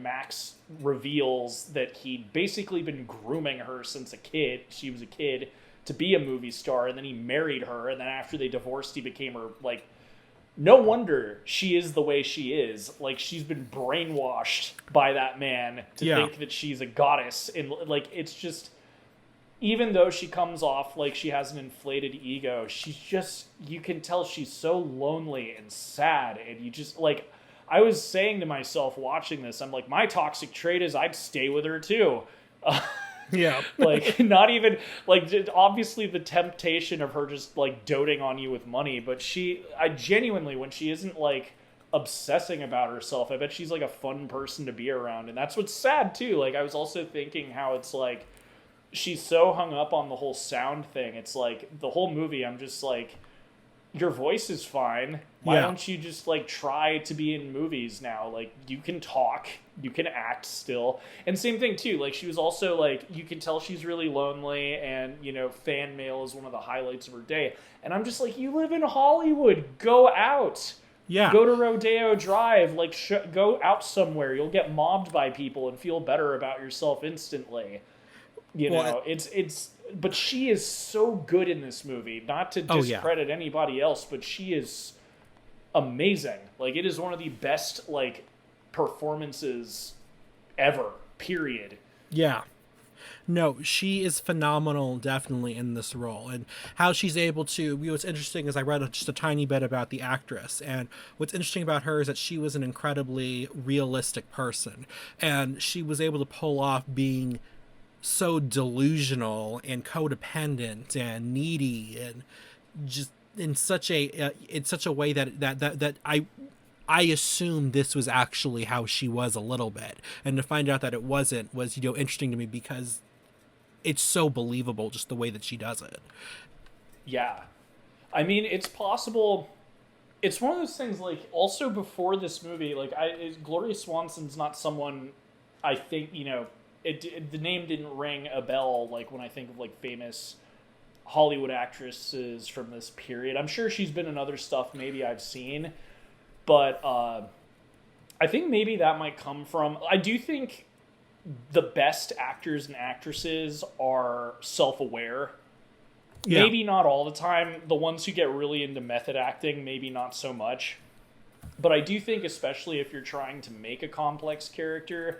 Max reveals that he'd basically been grooming her since she was a kid, to be a movie star, and then he married her, and then after they divorced, he became her, like, no wonder she is the way she is. Like, she's been brainwashed by that man to Yeah. think that she's a goddess. And, like, it's just, even though she comes off like she has an inflated ego, she's just, you can tell she's so lonely and sad. And you just, like, I was saying to myself watching this, I'm like, my toxic trait is I'd stay with her too. Yeah. Like, not even, like, obviously the temptation of her just, like, doting on you with money, but I genuinely, when she isn't, like, obsessing about herself, I bet she's, like, a fun person to be around, and that's what's sad, too. Like, I was also thinking how it's, like, she's so hung up on the whole sound thing. It's, like, the whole movie, I'm just, like, your voice is fine. Why don't you just, like, try to be in movies now? Like, you can talk, you can act still. And same thing, too. Like, she was also, like, you can tell she's really lonely, and, you know, fan mail is one of the highlights of her day. And I'm just like, you live in Hollywood. Go out. Yeah. Go to Rodeo Drive. Like, go out somewhere. You'll get mobbed by people and feel better about yourself instantly. You know, it's but she is so good in this movie. Not to discredit anybody else, but she is amazing. Like, it is one of the best, like, performances ever, period. Yeah. No, she is phenomenal, definitely, in this role. And how she's able to, what's interesting is I read just a tiny bit about the actress. And what's interesting about her is that she was an incredibly realistic person. And she was able to pull off being so delusional and codependent and needy, and just in such a way that I assumed this was actually how she was a little bit, and to find out that it wasn't was, you know, interesting to me, because it's so believable just the way that she does it. Yeah. I mean, it's possible. It's one of those things, like, also before this movie, like, Gloria Swanson's not someone I think, you know, the name didn't ring a bell, like, when I think of, like, famous Hollywood actresses from this period. I'm sure she's been in other stuff maybe I've seen, but I think maybe that might come from, I do think the best actors and actresses are self-aware. Yeah. Maybe not all the time. The ones who get really into method acting, maybe not so much. But I do think, especially if you're trying to make a complex character,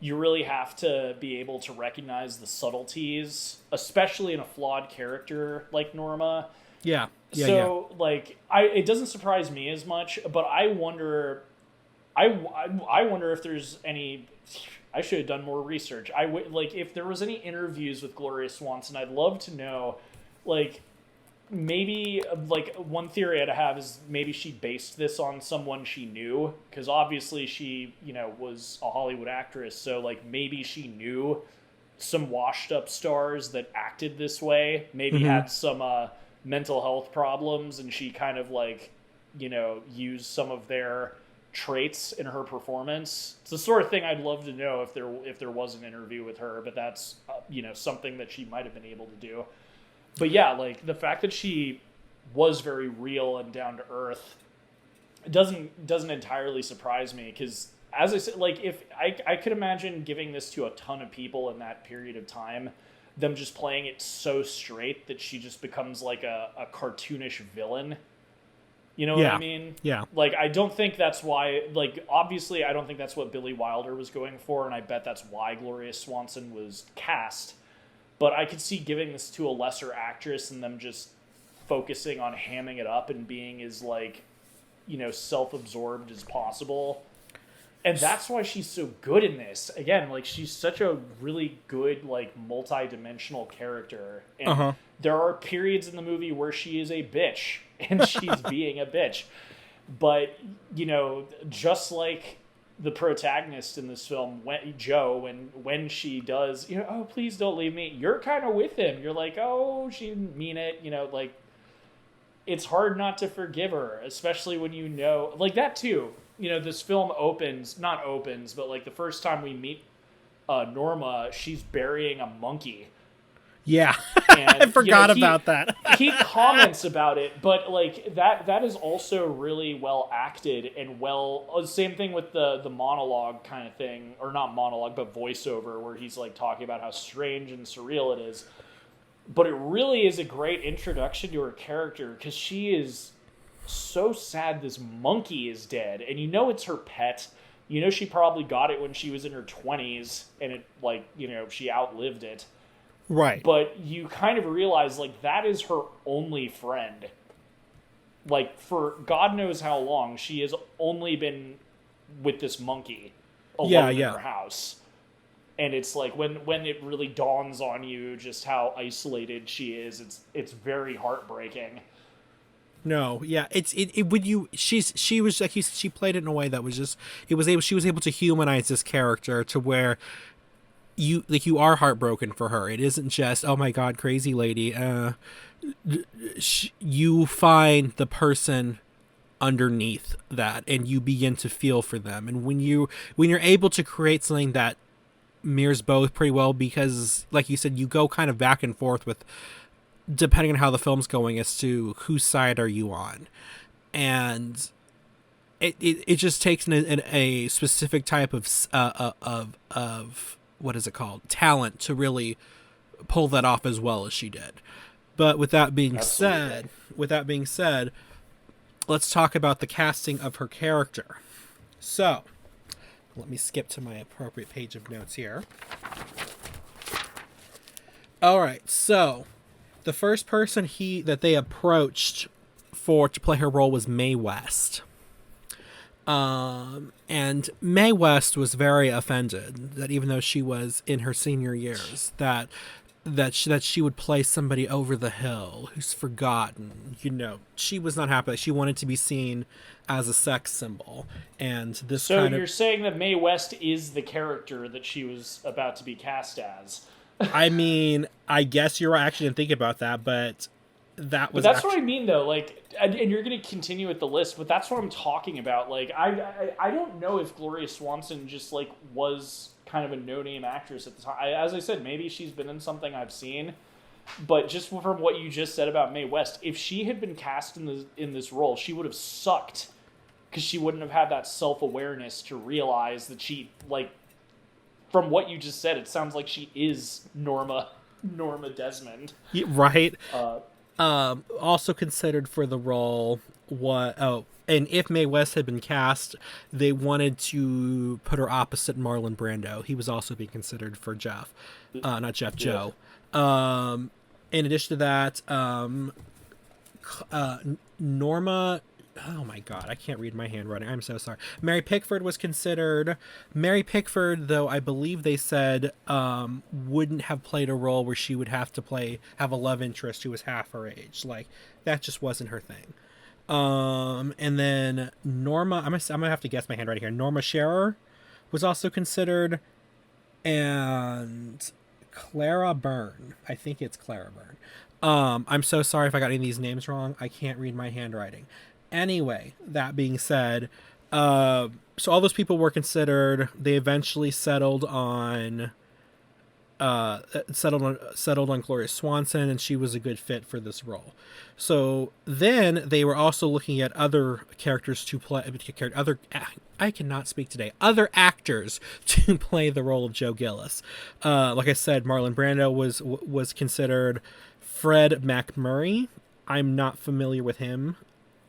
you really have to be able to recognize the subtleties, especially in a flawed character like Norma. Yeah. Like, it doesn't surprise me as much, but I wonder if there's any. I should have done more research. Like, if there was any interviews with Gloria Swanson, I'd love to know, like, maybe, like, one theory I'd have is maybe she based this on someone she knew, because obviously she, you know, was a Hollywood actress, so, like, maybe she knew some washed up stars that acted this way, maybe had some mental health problems, and she kind of, like, you know, used some of their traits in her performance. It's the sort of thing I'd love to know if there was an interview with her, but that's you know, something that she might have been able to do. But yeah, like, the fact that she was very real and down to earth doesn't entirely surprise me, because, as I said, like, if I could imagine giving this to a ton of people in that period of time, them just playing it so straight that she just becomes like a cartoonish villain. You know what I mean? Yeah. Like, I don't think that's why, like, obviously I don't think that's what Billy Wilder was going for, and I bet that's why Gloria Swanson was cast. But I could see giving this to a lesser actress and them just focusing on hamming it up and being as, like, you know, self-absorbed as possible. And that's why she's so good in this. Again, like, she's such a really good, like, multi-dimensional character. And there are periods in the movie where she is a bitch, and she's being a bitch. But, you know, just like the protagonist in this film, when she does, you know, oh, please don't leave me, you're kind of with him. You're like, oh, she didn't mean it. You know, like, it's hard not to forgive her, especially when you know, like, that too. You know, this film not opens, but, like, the first time we meet Norma, she's burying a monkey. Yeah. And, I forgot about that. He comments about it, but, like, that is also really well acted and same thing with the monologue kind of thing, or not monologue, but voiceover, where he's, like, talking about how strange and surreal it is. But it really is a great introduction to her character, because she is so sad this monkey is dead. And you know it's her pet. You know she probably got it when she was in her 20s, and it, like, you know, she outlived it. Right. But you kind of realize, like, that is her only friend. Like, for God knows how long, she has only been with this monkey alone in her house. And it's like, when it really dawns on you just how isolated she is, it's very heartbreaking. No, yeah, it would you she was like she played it in a way that was just she was able to humanize this character to where you are heartbroken for her. It isn't just, oh my god, crazy lady. You find the person underneath that, and you begin to feel for them. And when you're able to create something that mirrors both pretty well, because like you said, you go kind of back and forth with, depending on how the film's going, as to whose side are you on. And it just takes a specific type of what is it called, talent to really pull that off as well as she did. But with that being said, let's talk about the casting of her character. So let me skip to my appropriate page of notes here. All right, so the first person that they approached to play her role was Mae West. And Mae West was very offended that even though she was in her senior years, that she would play somebody over the hill who's forgotten. You know, she was not happy. She wanted to be seen as a sex symbol. And this So you're saying that Mae West is the character that she was about to be cast as? I mean, I guess you're right. I actually didn't think about that, but that's what I mean, though. Like, and you're going to continue with the list, but that's what I'm talking about. Like, I don't know if Gloria Swanson just, like, was kind of a no-name actress at the time. As I said, maybe she's been in something I've seen, but just from what you just said about Mae West, if she had been cast in this role, she would have sucked, because she wouldn't have had that self-awareness to realize that she, like, from what you just said, it sounds like she is Norma Desmond. Yeah, right. Also considered for the role, and if Mae West had been cast, they wanted to put her opposite Marlon Brando. He was also being considered for Jeff, not Jeff, Joe. In addition to that, Norma. Oh my god, I can't read my handwriting. I'm so sorry. Mary Pickford was considered. Mary Pickford, though, I believe they said wouldn't have played a role where she would have to have a love interest who was half her age. Like, that just wasn't her thing. And then Norma, I'm gonna have to guess my handwriting here. Norma Scherer was also considered, and Clara Byrne. I think it's Clara Byrne. I'm so sorry if I got any of these names wrong. I can't read my handwriting. Anyway, that being said, so all those people were considered. They eventually settled on Gloria Swanson, and she was a good fit for this role. So then they were also looking at other characters to play. I cannot speak today. Other actors to play the role of Joe Gillis. Like I said, Marlon Brando was considered. Fred MacMurray. I'm not familiar with him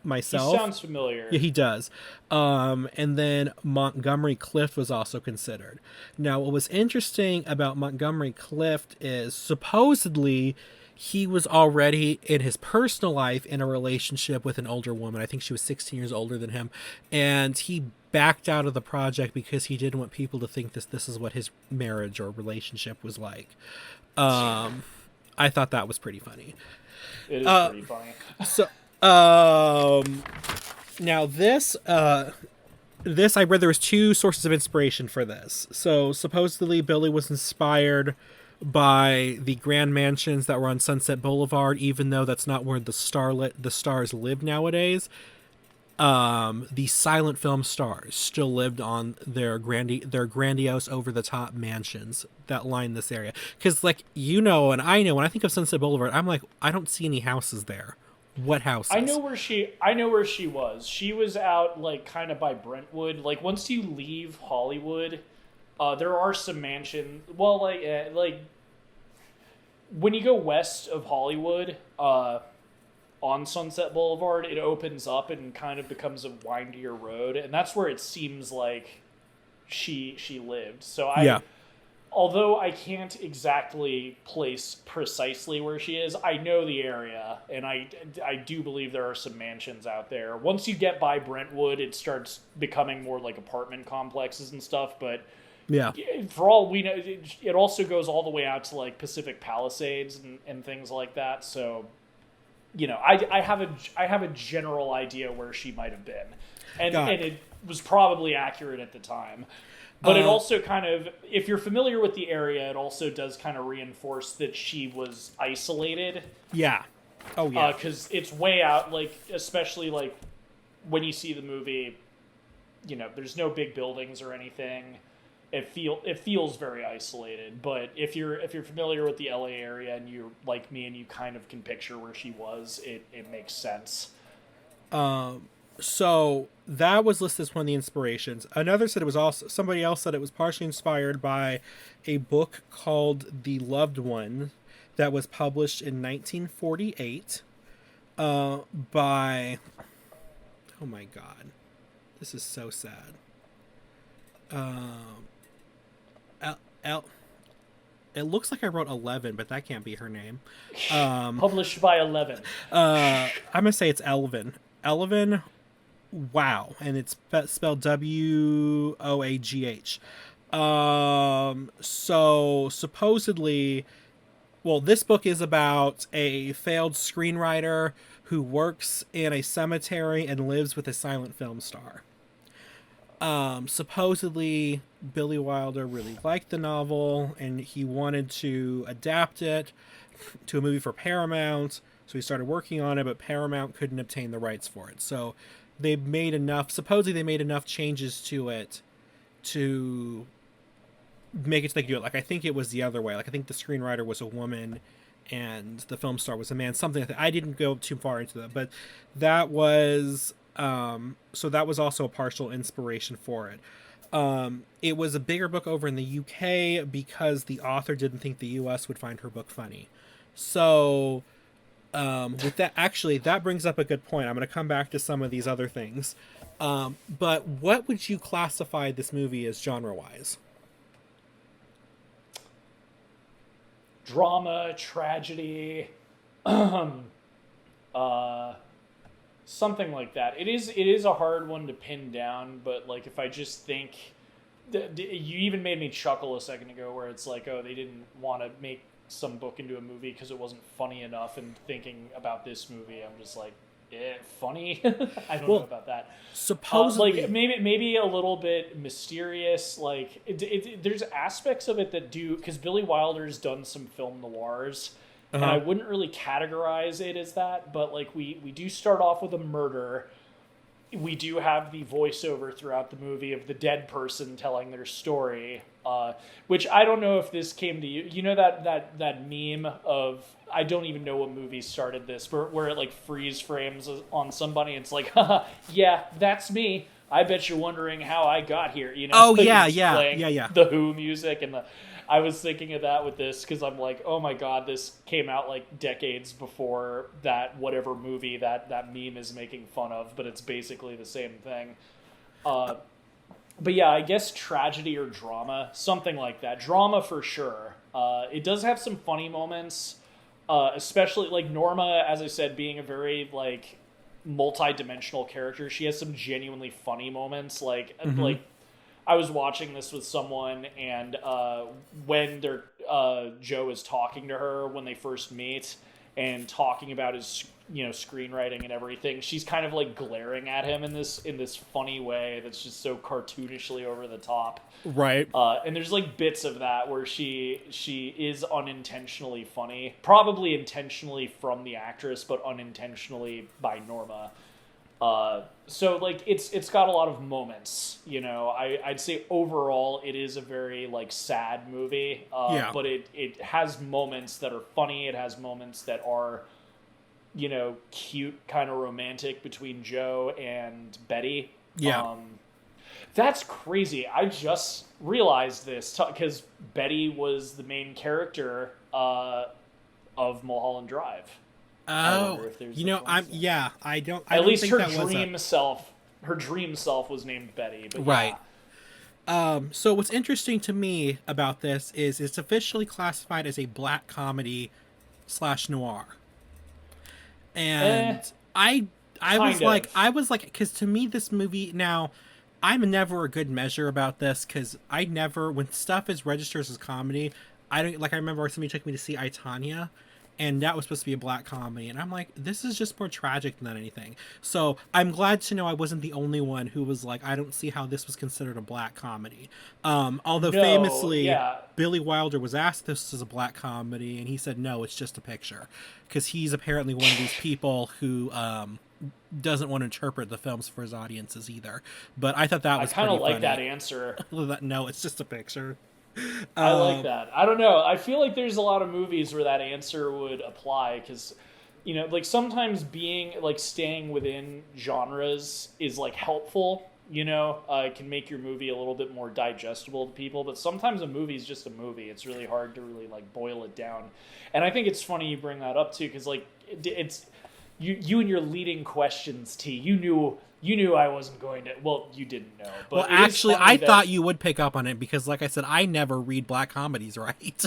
myself. He sounds familiar. Yeah, he does. And then Montgomery Clift was also considered. Now, what was interesting about Montgomery Clift is supposedly he was already in his personal life in a relationship with an older woman. I think she was 16 years older than him. And he backed out of the project because he didn't want people to think this is what his marriage or relationship was like. I thought that was pretty funny. It is pretty funny. So, now this I read there was two sources of inspiration for this. So supposedly Billy was inspired by the grand mansions that were on Sunset Boulevard, even though that's not where the stars live nowadays. The silent film stars still lived on their grandiose over-the-top mansions that line this area. Because, like, you know, and I know, when I think of Sunset Boulevard, I'm like, I don't see any houses there. What houses? I know where she was. She was out, like, kind of by Brentwood. Like, once you leave Hollywood, there are some mansions. Well, like when you go west of Hollywood, on Sunset Boulevard, it opens up and kind of becomes a windier road, and that's where it seems like she lived. So although I can't exactly place precisely where she is, I know the area, and I do believe there are some mansions out there. Once you get by Brentwood, it starts becoming more like apartment complexes and stuff, but yeah, for all we know, it also goes all the way out to like Pacific Palisades and things like that. So, I have a general idea where she might have been, and it was probably accurate at the time. But it also kind of, if you're familiar with the area, it also does kind of reinforce that she was isolated. Yeah. Oh yeah. Because it's way out, like, especially like when you see the movie, there's no big buildings or anything. It feels very isolated. But if you're familiar with the LA area and you're like me and you kind of can picture where she was, it makes sense. So that was listed as one of the inspirations. Another said it was also, somebody else said it was partially inspired by a book called The Loved One that was published in 1948 by, oh my God, this is so sad. It looks like I wrote 11, but that can't be her name. Published by 11. I'm going to say it's Elvin. Elvin, wow. And it's spelled W-O-A-G-H. So supposedly, well, this book is about a failed screenwriter who works in a cemetery and lives with a silent film star. Supposedly Billy Wilder really liked the novel and he wanted to adapt it to a movie for Paramount. So he started working on it, but Paramount couldn't obtain the rights for it. So supposedly they made enough changes to it to make it so they could do it. Like, I think it was the other way. Like, I think the screenwriter was a woman and the film star was a man, something like that. I didn't go too far into that, but that was, so that was also a partial inspiration for it. It was a bigger book over in the UK because the author didn't think the US would find her book funny. So, with that, actually, that brings up a good point. I'm going to come back to some of these other things. But what would you classify this movie as genre-wise? Drama, tragedy, something like that. It is a hard one to pin down, but like if I just think, you even made me chuckle a second ago where it's like, oh, they didn't want to make some book into a movie because it wasn't funny enough, and thinking about this movie I'm just like, funny. I don't know about that. Supposedly, like maybe a little bit mysterious. Like there's aspects of it that do, because Billy Wilder's done some film noirs, and I wouldn't really categorize it as that, but like we do start off with a murder. We do have the voiceover throughout the movie of the dead person telling their story, which I don't know if this came to you. You know that meme of, I don't even know what movie started this, where it like freeze frames on somebody. And it's like, haha, yeah, that's me. I bet you're wondering how I got here. Oh yeah. The Who music and I was thinking of that with this because I'm like, oh my God, this came out like decades before that whatever movie that meme is making fun of, but it's basically the same thing. But yeah, I guess tragedy or drama, something like that. Drama for sure. It does have some funny moments, especially like Norma, as I said, being a very like multi-dimensional character. She has some genuinely funny moments, like I was watching this with someone, and when Joe is talking to her when they first meet and talking about his screenwriting and everything, she's kind of like glaring at him in this funny way that's just so cartoonishly over the top. Right. And there's like bits of that where she is unintentionally funny, probably intentionally from the actress, but unintentionally by Norma. So like it's got a lot of moments, I'd say overall it is a very like sad movie, but it has moments that are funny. It has moments that are, cute, kind of romantic between Joe and Betty. Yeah. That's crazy. I just realized this because Betty was the main character, of Mulholland Drive. I Oh, wonder if there's you a know, twin sister. I At don't least think her that was a dream self, her dream self was named Betty. But right. yeah, So what's interesting to me about this is it's officially classified as a black comedy slash noir, eh, and kind of. I was like, because to me this movie now, I'm never a good measure about this because I never when stuff is registered as comedy, I don't like. I remember somebody took me to see I, Tonya, and that was supposed to be a black comedy, and I'm like, this is just more tragic than anything. So I'm glad to know I wasn't the only one who was like, I don't see how this was considered a black comedy. Although No, famously, yeah, Billy Wilder was asked if this is a black comedy, and he said no, it's just a picture, because he's apparently one of these people who doesn't want to interpret the films for his audiences either. But I thought that I was kind pretty of like funny. that answer. No, it's just a picture. I like Um, that. I don't know. I feel like there's a lot of movies where that answer would apply because, you know, like sometimes being like staying within genres is like helpful. You know, it can make your movie a little bit more digestible to people. But sometimes a movie is just a movie. It's really hard to really like boil it down. And I think it's funny you bring that up too because like it's you and your leading questions, T. You knew I wasn't going to. Well, you didn't know, but well, it is actually, funny I that thought you would pick up on it because, like I said, I never read black comedies right.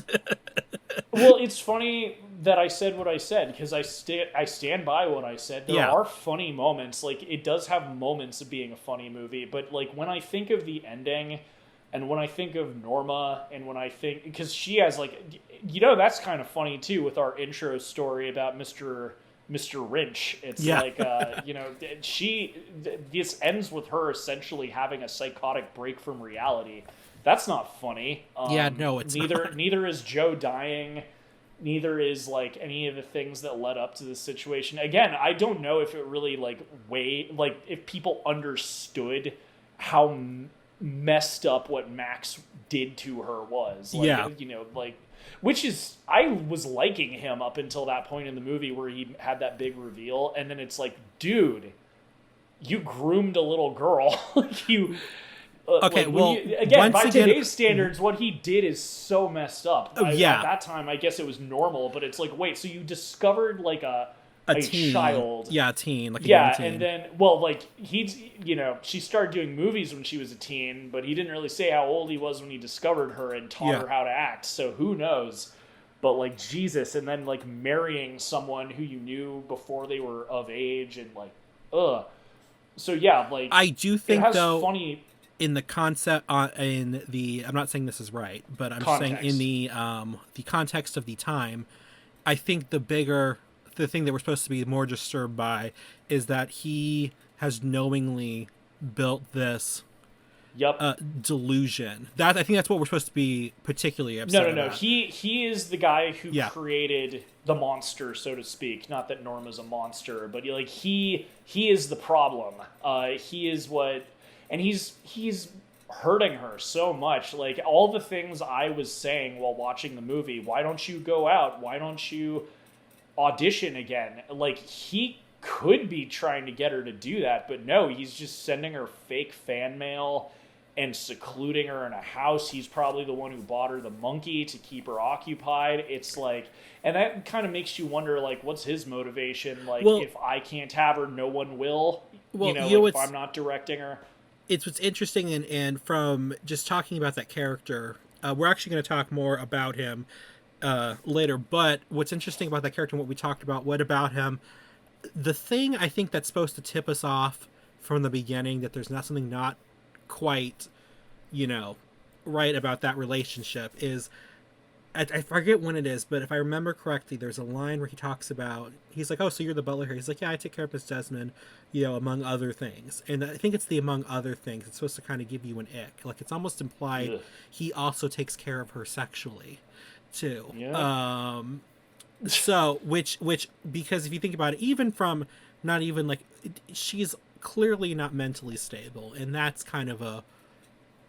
well, it's funny that I said what I said because I stand by what I said. There Yeah. are funny moments. Like it does have moments of being a funny movie, but like when I think of the ending and when I think of Norma and when I think because she has like you know that's kind of funny too with our intro story about Mr. Rinsch. It's Yeah. like you know this ends with her essentially having a psychotic break from reality. That's not funny. Yeah, no, it's Neither not. neither is Joe dying. Neither is like any of the things that led up to this situation. Again, I don't know if it really like if people understood how messed up what Max did to her was. Like, Yeah. you know, like which is I was liking him up until that point in the movie where he had that big reveal, and then it's like, dude, you groomed a little girl. you Okay, like, well, again, once by again, today's standards, what he did is so messed up. yeah, At that time, I guess it was normal, but it's like, wait, so you discovered like a a teen. child, Yeah, a teen, like a young yeah, teen. and then well, like he's you know she started doing movies when she was a teen, but he didn't really say how old he was when he discovered her and taught Yeah. her how to act. So who knows? But like Jesus, and then like marrying someone who you knew before they were of age, and like, ugh. So yeah, like I do it think, has though, funny in the concept, in the, I'm not saying this is right, but I'm saying in context. the context of the time, I think the thing that we're supposed to be more disturbed by is that he has knowingly built this Yep. delusion. That I think that's what we're supposed to be particularly No, upset no, no. about. He is the guy who Yeah. created the monster, so to speak. Not that Norma's a monster, but like he is the problem. He is what, and he's hurting her so much. Like all the things I was saying while watching the movie. Why don't you go out? Why don't you audition again? Like he could be trying to get her to do that, but no, he's just sending her fake fan mail and secluding her in a house. He's probably the one who bought her the monkey to keep her occupied. It's like, and that kind of makes you wonder, like, what's his motivation? Like, Well- if I can't have her, no one will. Well, You know, you know, like, if it's- I'm not directing her. It's what's interesting, and from just talking about that character, we're actually going to talk more about him later. But what's interesting about that character and what we talked about, what about him? The thing I think that's supposed to tip us off from the beginning that there's not something not quite, right about that relationship is, I forget when it is, but if I remember correctly, there's a line where he talks about, he's like, oh, so you're the butler here. He's like, yeah, I take care of Miss Desmond, among other things. And I think it's the among other things. It's supposed to kind of give you an ick. Like, it's almost implied Ugh. he also takes care of her sexually, too. Yeah. So, which, because if you think about it, even from not even like, she's clearly not mentally stable. And that's kind of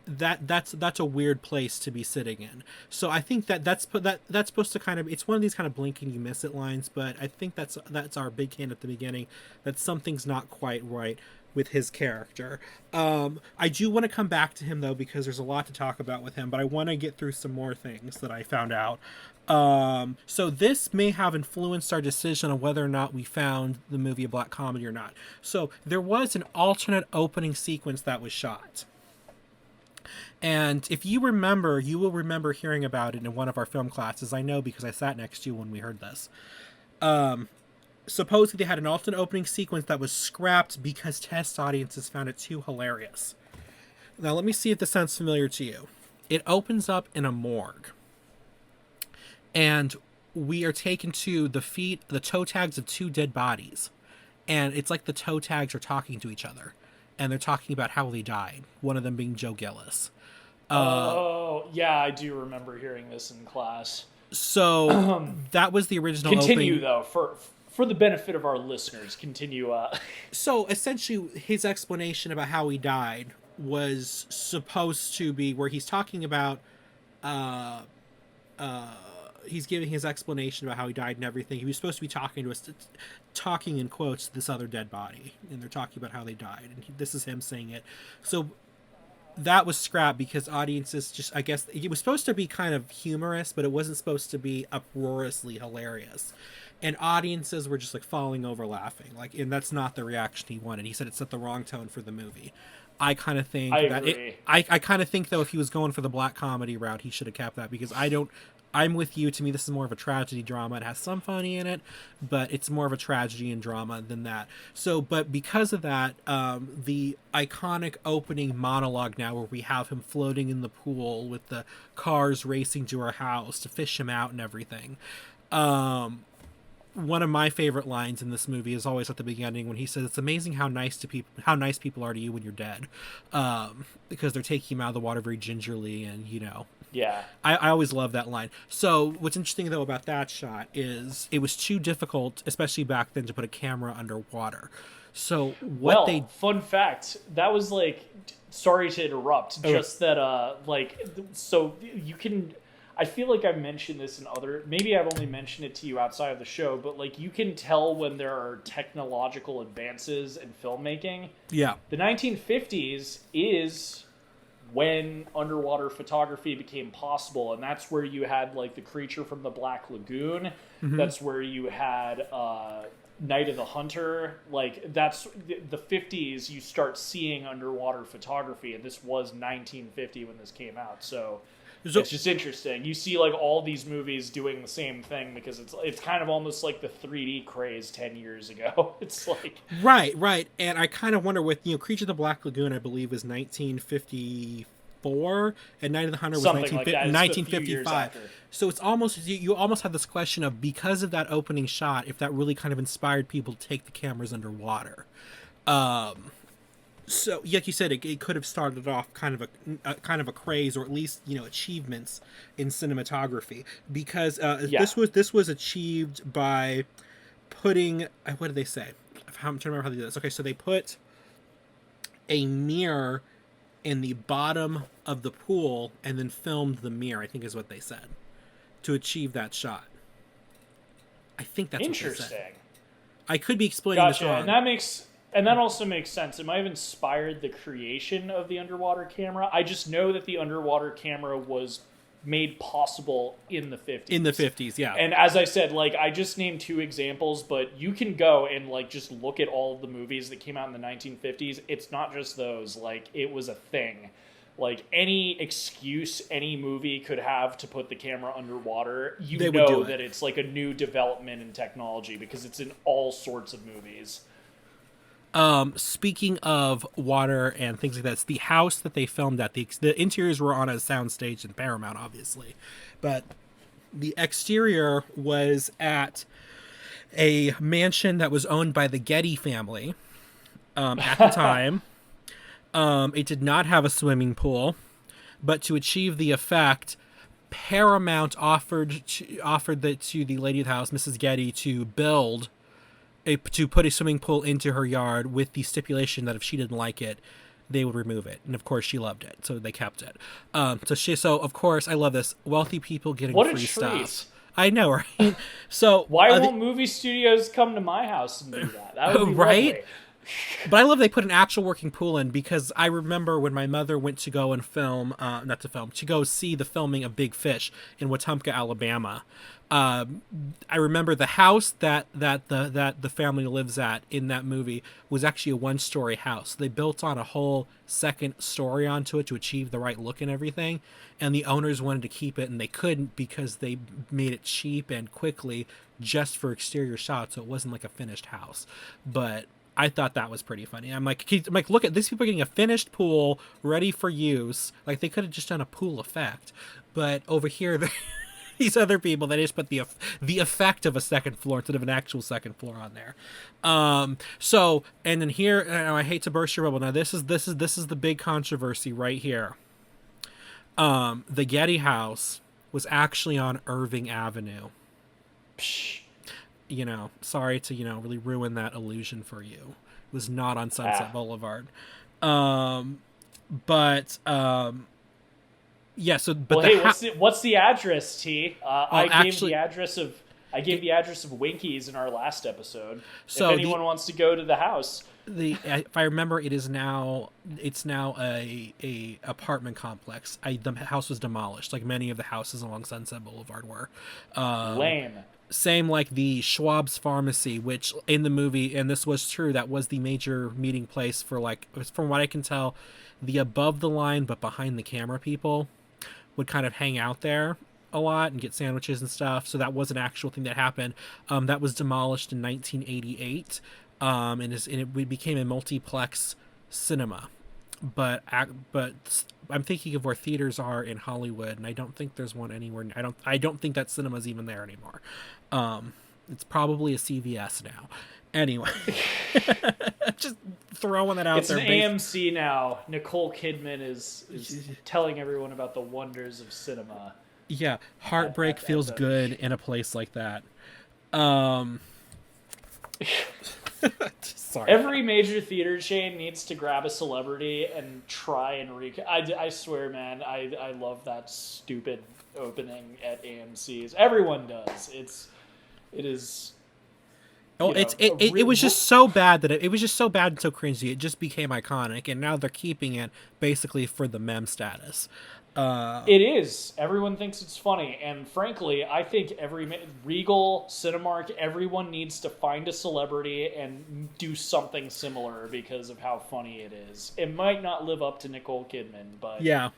that's a weird place to be sitting in. So I think that's supposed to kind of, it's one of these kind of blink and you miss it lines, but I think that's our big hint at the beginning that something's not quite right. with his character. I do want to come back to him though, because there's a lot to talk about with him, but I want to get through some more things that I found out. So this may have influenced our decision on whether or not we found the movie a black comedy or not. So there was an alternate opening sequence that was shot. And if you remember, you will remember hearing about it in one of our film classes. I know because I sat next to you when we heard this. Supposedly they had an alternate opening sequence that was scrapped because test audiences found it too hilarious. Now let me see if this sounds familiar to you. It opens up in a morgue. And we are taken to the toe tags of two dead bodies. And it's like the toe tags are talking to each other. And they're talking about how they died. One of them being Joe Gillis. Yeah, I do remember hearing this in class. So that was the original Continue, opening. though, for the benefit of our listeners. Continue. So essentially, his explanation about how he died was supposed to be where he's talking about... he's giving his explanation about how he died and everything. He was supposed to be talking to us, talking in quotes, to this other dead body. And they're talking about how they died. And this is him saying it. So... that was scrapped because audiences just, I guess, it was supposed to be kind of humorous, but it wasn't supposed to be uproariously hilarious. And audiences were just like falling over laughing. Like, and that's not the reaction he wanted. He said it set the wrong tone for the movie. I kind of think I kind of think though, if he was going for the black comedy route, he should have kept that, because I'm with you. To me, this is more of a tragedy drama. It has some funny in it, but it's more of a tragedy and drama than that. So, but because of that, the iconic opening monologue now, where we have him floating in the pool with the cars racing to our house to fish him out and everything. One of my favorite lines in this movie is always at the beginning when he says, "It's amazing how nice people are to you when you're dead," because they're taking him out of the water very gingerly, and Yeah. I always love that line. So what's interesting though about that shot is it was too difficult, especially back then, to put a camera underwater. So fun fact, that was like, sorry to interrupt, just that so you can, I feel like I've mentioned this in maybe I've only mentioned it to you outside of the show, but like you can tell when there are technological advances in filmmaking. Yeah. The 1950s is when underwater photography became possible, and that's where you had like The Creature from the Black Lagoon. Mm-hmm. That's where you had Night of the Hunter. Like, that's the 50s, you start seeing underwater photography, and this was 1950 when this came out. So it's just interesting. You see like all these movies doing the same thing, because it's kind of almost like the 3D craze 10 years ago. It's like right. And I kind of wonder with Creature of the Black Lagoon, I believe was 1954, and Night of the Hunter was 1955. So it's almost, you almost have this question of, because of that opening shot, if that really kind of inspired people to take the cameras underwater. So, like you said, it could have started off kind of a craze, or at least achievements in cinematography, because this was achieved by putting, what did they say? I'm trying to remember how they did this. Okay, so they put a mirror in the bottom of the pool and then filmed the mirror, I think is what they said, to achieve that shot. I think that's interesting. What they said. I could be explaining this wrong. And that also makes sense. It might have inspired the creation of the underwater camera. I just know that the underwater camera was made possible in the 50s. In the 50s, yeah. And as I said, like, I just named two examples, but you can go and like just look at all of the movies that came out in the 1950s. It's not just those. Like, it was a thing. Like, any excuse any movie could have to put the camera underwater, they know that it's like a new development in technology, because it's in all sorts of movies. Speaking of water and things like that, it's the house that they filmed at. The interiors were on a soundstage in Paramount, obviously, but the exterior was at a mansion that was owned by the Getty family at the time. It did not have a swimming pool, but to achieve the effect, Paramount offered to the lady of the house, Mrs. Getty, to put a swimming pool into her yard, with the stipulation that if she didn't like it, they would remove it. And of course she loved it, so they kept it. So of course, I love this. Wealthy people getting free stuff. I know, right? So why won't movie studios come to my house and do that? That would be right? lovely. But I love they put an actual working pool in, because I remember when my mother went to go and film, not to film, to go see the filming of Big Fish in Wetumpka, Alabama. I remember the house that the family lives at in that movie was actually a 1-story house. They built on a whole second story onto it to achieve the right look and everything. And the owners wanted to keep it, and they couldn't because they made it cheap and quickly just for exterior shots, so it wasn't like a finished house. But I thought that was pretty funny. I'm like, look at these people getting a finished pool ready for use. Like, they could have just done a pool effect, but over here, these other people, they just put the effect of a second floor instead of an actual second floor on there. So, and then here, and I hate to burst your bubble. Now, this is the big controversy right here. The Getty House was actually on Irving Avenue. Psh. Sorry to, really ruin that illusion for you. It was not on Sunset Boulevard. Yeah, so, but hey, what's the address, T? I gave the address of Winkies in our last episode. So if anyone wants to go to the house. If I remember, it's now a apartment complex. The house was demolished, like many of the houses along Sunset Boulevard were. Lame. Same like the Schwab's Pharmacy, which in the movie, and this was true, that was the major meeting place for, like, from what I can tell, the above the line but behind the camera people would kind of hang out there a lot and get sandwiches and stuff. So that was an actual thing that happened. That was demolished in 1988, and it became a multiplex cinema. But I'm thinking of where theaters are in Hollywood, and I don't think there's one anywhere. I don't think that cinema's even there anymore. It's probably a CVS now. Anyway, just throwing that out there. It's an AMC now. Nicole Kidman is telling everyone about the wonders of cinema. Yeah, heartbreak feels good in a place like that. Sorry. Every major theater chain needs to grab a celebrity and try and I swear, man, I love that stupid opening at AMC's. Everyone does. It is. Oh, it was just so bad that it was just so bad and so cringy. It just became iconic, and now they're keeping it basically for the meme status. It is. Everyone thinks it's funny, and frankly, I think Regal, Cinemark, everyone needs to find a celebrity and do something similar because of how funny it is. It might not live up to Nicole Kidman, but yeah,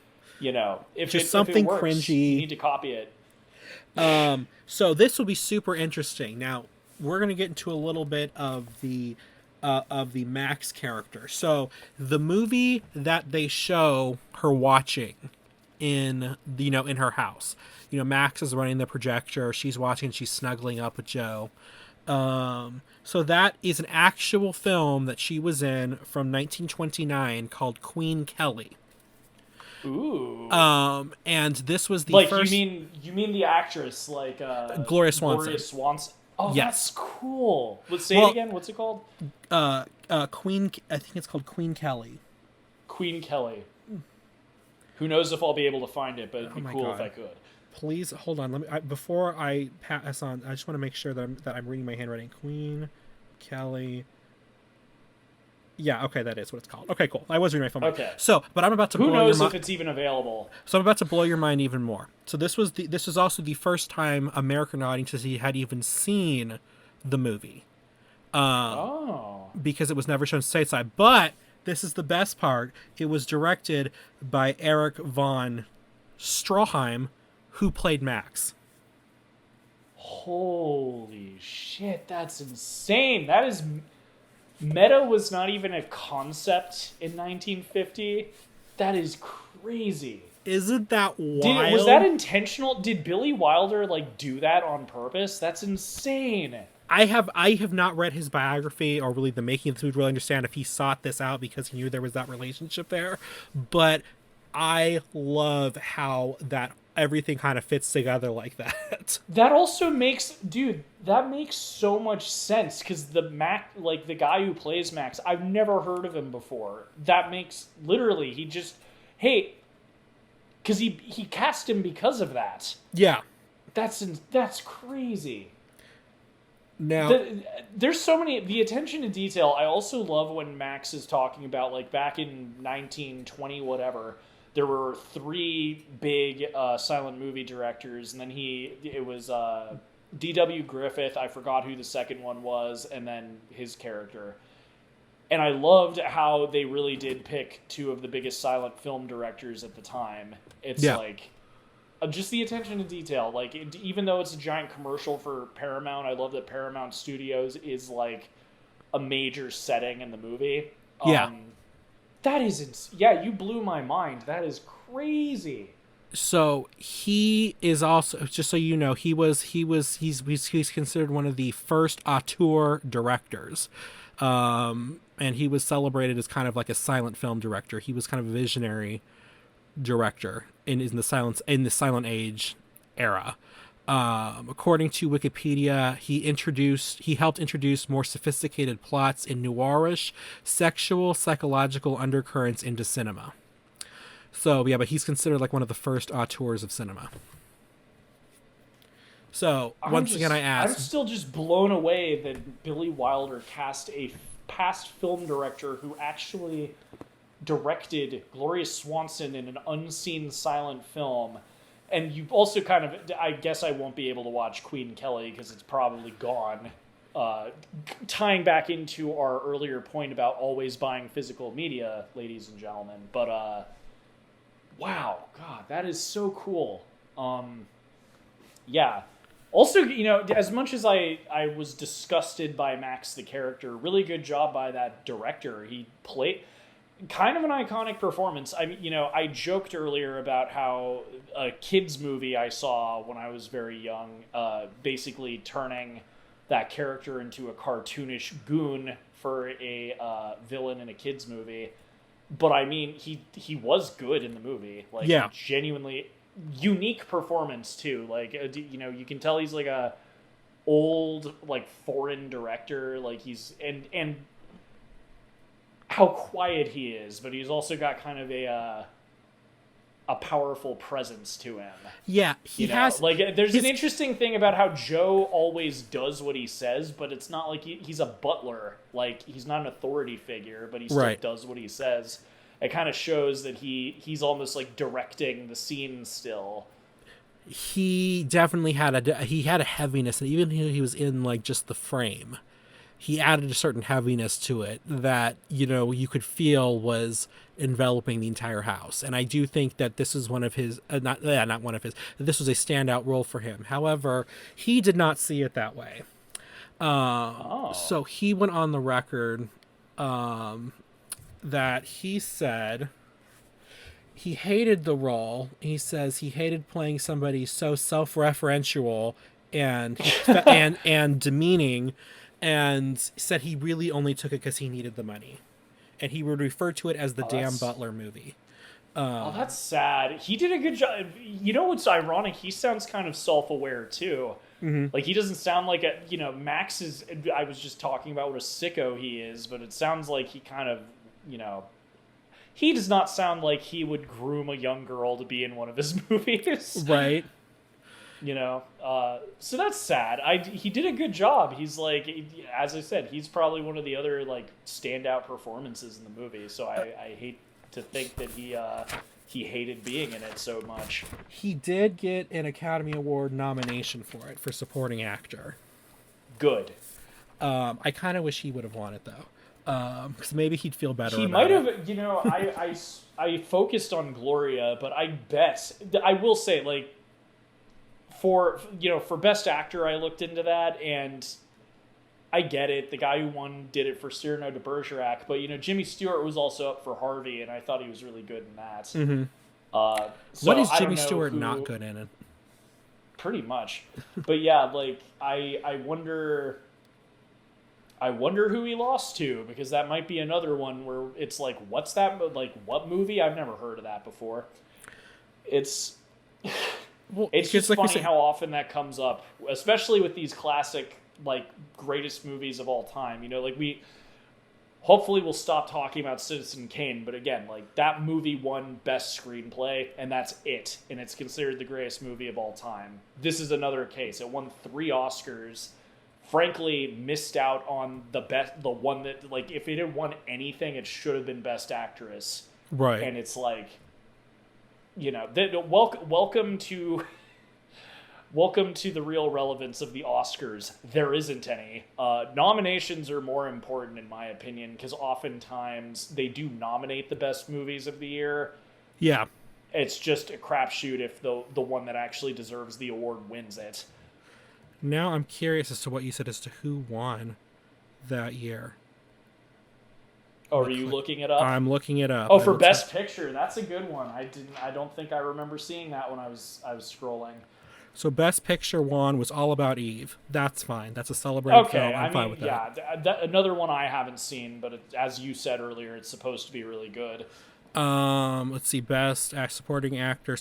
if something works, cringy, you need to copy it. So this will be super interesting. Now we're going to get into a little bit of the Max character. So the movie that they show her watching in her house, Max is running the projector, she's watching, she's snuggling up with Joe. So that is an actual film that she was in from 1929 called Queen Kelly. Ooh. And this was the first. You mean the actress, like Gloria Swanson. Gloria Swanson. Oh, yes. That's cool. Let's say it again. What's it called? Queen. I think it's called Queen Kelly. Queen Kelly. Who knows if I'll be able to find it, but it'd be cool if I could. Please hold on. Let me before I pass on. I just want to make sure that I'm reading my handwriting. Queen Kelly. Yeah, okay, that is what it's called. Okay, cool. I was reading my phone. Okay. So, but I'm about to blow your mind. Who knows if it's even available? So I'm about to blow your mind even more. So this was also the first time American audiences had even seen the movie. Because it was never shown stateside. But this is the best part. It was directed by Erik von Stroheim, who played Max. Holy shit, that's insane. That is... Meta was not even a concept in 1950. That is crazy. Isn't that wild? Was that intentional? Did Billy Wilder do that on purpose? That's insane. I have not read his biography or really the making of the movie to really understand if he sought this out because he knew there was that relationship there. But I love how that everything kind of fits together like that. That also makes so much sense because the guy who plays Max, I've never heard of him before. That makes literally because he cast him because of that. Yeah, that's crazy. Now, There's so many, the attention to detail. I also love when Max is talking about, like, back in 1920 whatever, there were three big silent movie directors, and then it was D.W. Griffith, I forgot who the second one was, and then his character. And I loved how they really did pick two of the biggest silent film directors at the time. It's like just the attention to detail. Like, even though it's a giant commercial for Paramount, I love that Paramount Studios is like a major setting in the movie. That is you blew my mind. That is crazy. So he is also, just so you know, he's considered one of the first auteur directors. And he was celebrated as kind of like a silent film director. He was kind of a visionary director in the silent age era. According to Wikipedia, he helped introduce more sophisticated plots in noirish, sexual, psychological undercurrents into cinema. So yeah, but he's considered like one of the first auteurs of cinema. So once again, I asked. I'm still just blown away that Billy Wilder cast a past film director who actually directed Gloria Swanson in an unseen silent film. And you also kind of, I guess I won't be able to watch Queen Kelly because it's probably gone. Tying back into our earlier point about always buying physical media, ladies and gentlemen. But, wow, God, that is so cool. Yeah. Also, you know, as much as I was disgusted by Max the character, really good job by that director. He played kind of an iconic performance. I mean, you know, I joked earlier about how a kids movie I saw when I was very young, basically turning that character into a cartoonish goon for a villain in a kids movie. But I mean, he was good in the movie. Like, genuinely unique performance too. Like, you know, you can tell he's like a old, like, foreign director. Like, he's and how quiet he is, but he's also got kind of a powerful presence to him. Yeah, he has. Like, there's an interesting thing about how Joe always does what he says, but it's not like he's a butler. Like, he's not an authority figure, but he still does what he says. It kind of shows that he's almost like directing the scene still. He definitely had a heaviness, and even when he was in like just the frame, he added a certain heaviness to it that, you know, you could feel was enveloping the entire house. And I do think that this is one of his, not one of his, this was a standout role for him. However, he did not see it that way. So he went on the record that he said he hated the role. He says he hated playing somebody so self-referential and demeaning, and said he really only took it because he needed the money, and he would refer to it as the damn Butler movie. That's sad. He did a good job. You know what's ironic? He sounds kind of self-aware too. Mm-hmm. Like, he doesn't sound like a, you know, Max is, I was just talking about what a sicko he is, but it sounds like he kind of, you know, he does not sound like he would groom a young girl to be in one of his movies. Right. You know, so that's sad. He did a good job. He's like, as I said, he's probably one of the other, like, standout performances in the movie. So I hate to think that he hated being in it so much. He did get an Academy Award nomination for it, for supporting actor. Good. I kind of wish he would have won it, though. Because maybe he'd feel better. He might have, you know, I focused on Gloria, but I will say, like, for Best Actor, I looked into that, and I get it. The guy who won did it for Cyrano de Bergerac, but, you know, Jimmy Stewart was also up for Harvey, and I thought he was really good in that. Mm-hmm. So what is Jimmy Stewart not good in it? Pretty much. But yeah, like, I wonder who he lost to, because that might be another one where it's like, what's that? Like, what movie? I've never heard of that before. It's just like funny how often that comes up, especially with these classic, like, greatest movies of all time. You know, like, hopefully we'll stop talking about Citizen Kane, but again, like, that movie won Best Screenplay, and that's it. And it's considered the greatest movie of all time. This is another case. It won 3 Oscars frankly missed out on the one that, like, if it had won anything, it should have been Best Actress. Right. And it's like, welcome to welcome to the real relevance of the Oscars. There isn't any. Nominations are more important, in my opinion, because oftentimes they do nominate the best movies of the year. Yeah. It's just a crapshoot if the one that actually deserves the award wins it. Now I'm curious as to what you said as to who won that year. Oh, are you looking it up? I'm looking it up. Oh, for Best Picture, that's a good one. I don't think I remember seeing that when I was scrolling. So Best Picture one was All About Eve. That's fine. That's a celebrated film. I'm fine with that. Yeah, another one I haven't seen, but as you said earlier, it's supposed to be really good. Let's see. Best Supporting Actor.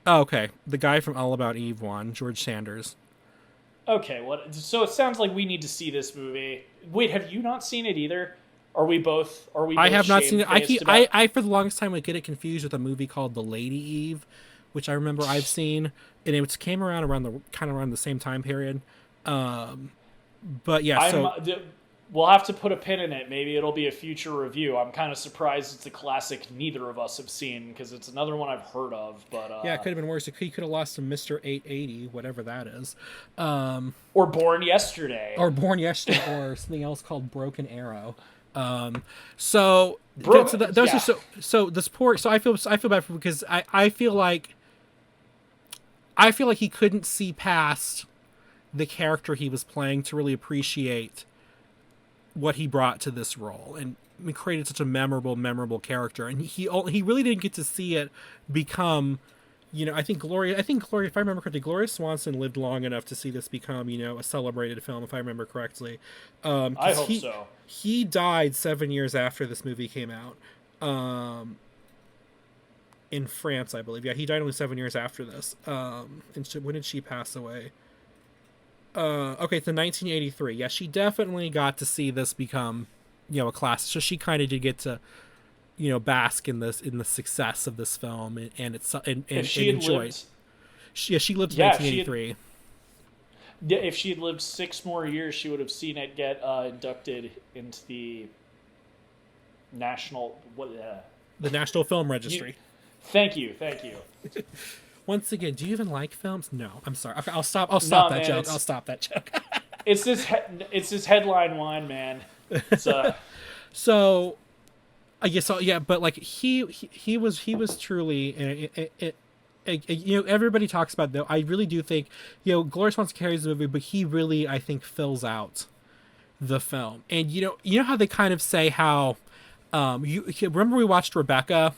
Oh, okay. The guy from All About Eve won. George Sanders. Okay, so it sounds like we need to see this movie. Wait, have you not seen it either? Are we both? I have not seen it. I for the longest time would get it confused with a movie called The Lady Eve, which I remember I've seen, and it came around the same time period. But yeah, we'll have to put a pin in it. Maybe it'll be a future review. I'm kind of surprised it's a classic neither of us have seen, because it's another one I've heard of. But yeah, it could have been worse. He could have lost to Mr. 880, whatever that is. Or Born Yesterday. Or something else called Broken Arrow. I feel bad because I feel like he couldn't see past the character he was playing to really appreciate what he brought to this role, and created such a memorable character, and he really didn't get to see it become, I think Gloria, if I remember correctly, Gloria Swanson lived long enough to see this become, a celebrated film, if I remember correctly. I hope so. He died 7 years after this movie came out, in France, I believe. Yeah, he died only 7 years after this. And when did she pass away? Okay, it's in 1983. Yeah, she definitely got to see this become, a classic. So she kind of did get to, bask in the success of this film and enjoy it. She lived in 1983. If she had lived 6 more years, she would have seen it get inducted into the National Film Registry. Thank you. Once again, do you even like films? No, I'm sorry. Okay, I'll stop that joke. I'll stop that joke. It's this headline wine, man. So, I guess but like he was truly, everybody talks about, though. I really do think, Gloria Swanson carries the movie, but he really, I think, fills out the film. And you know how they kind of say how, you remember we watched Rebecca,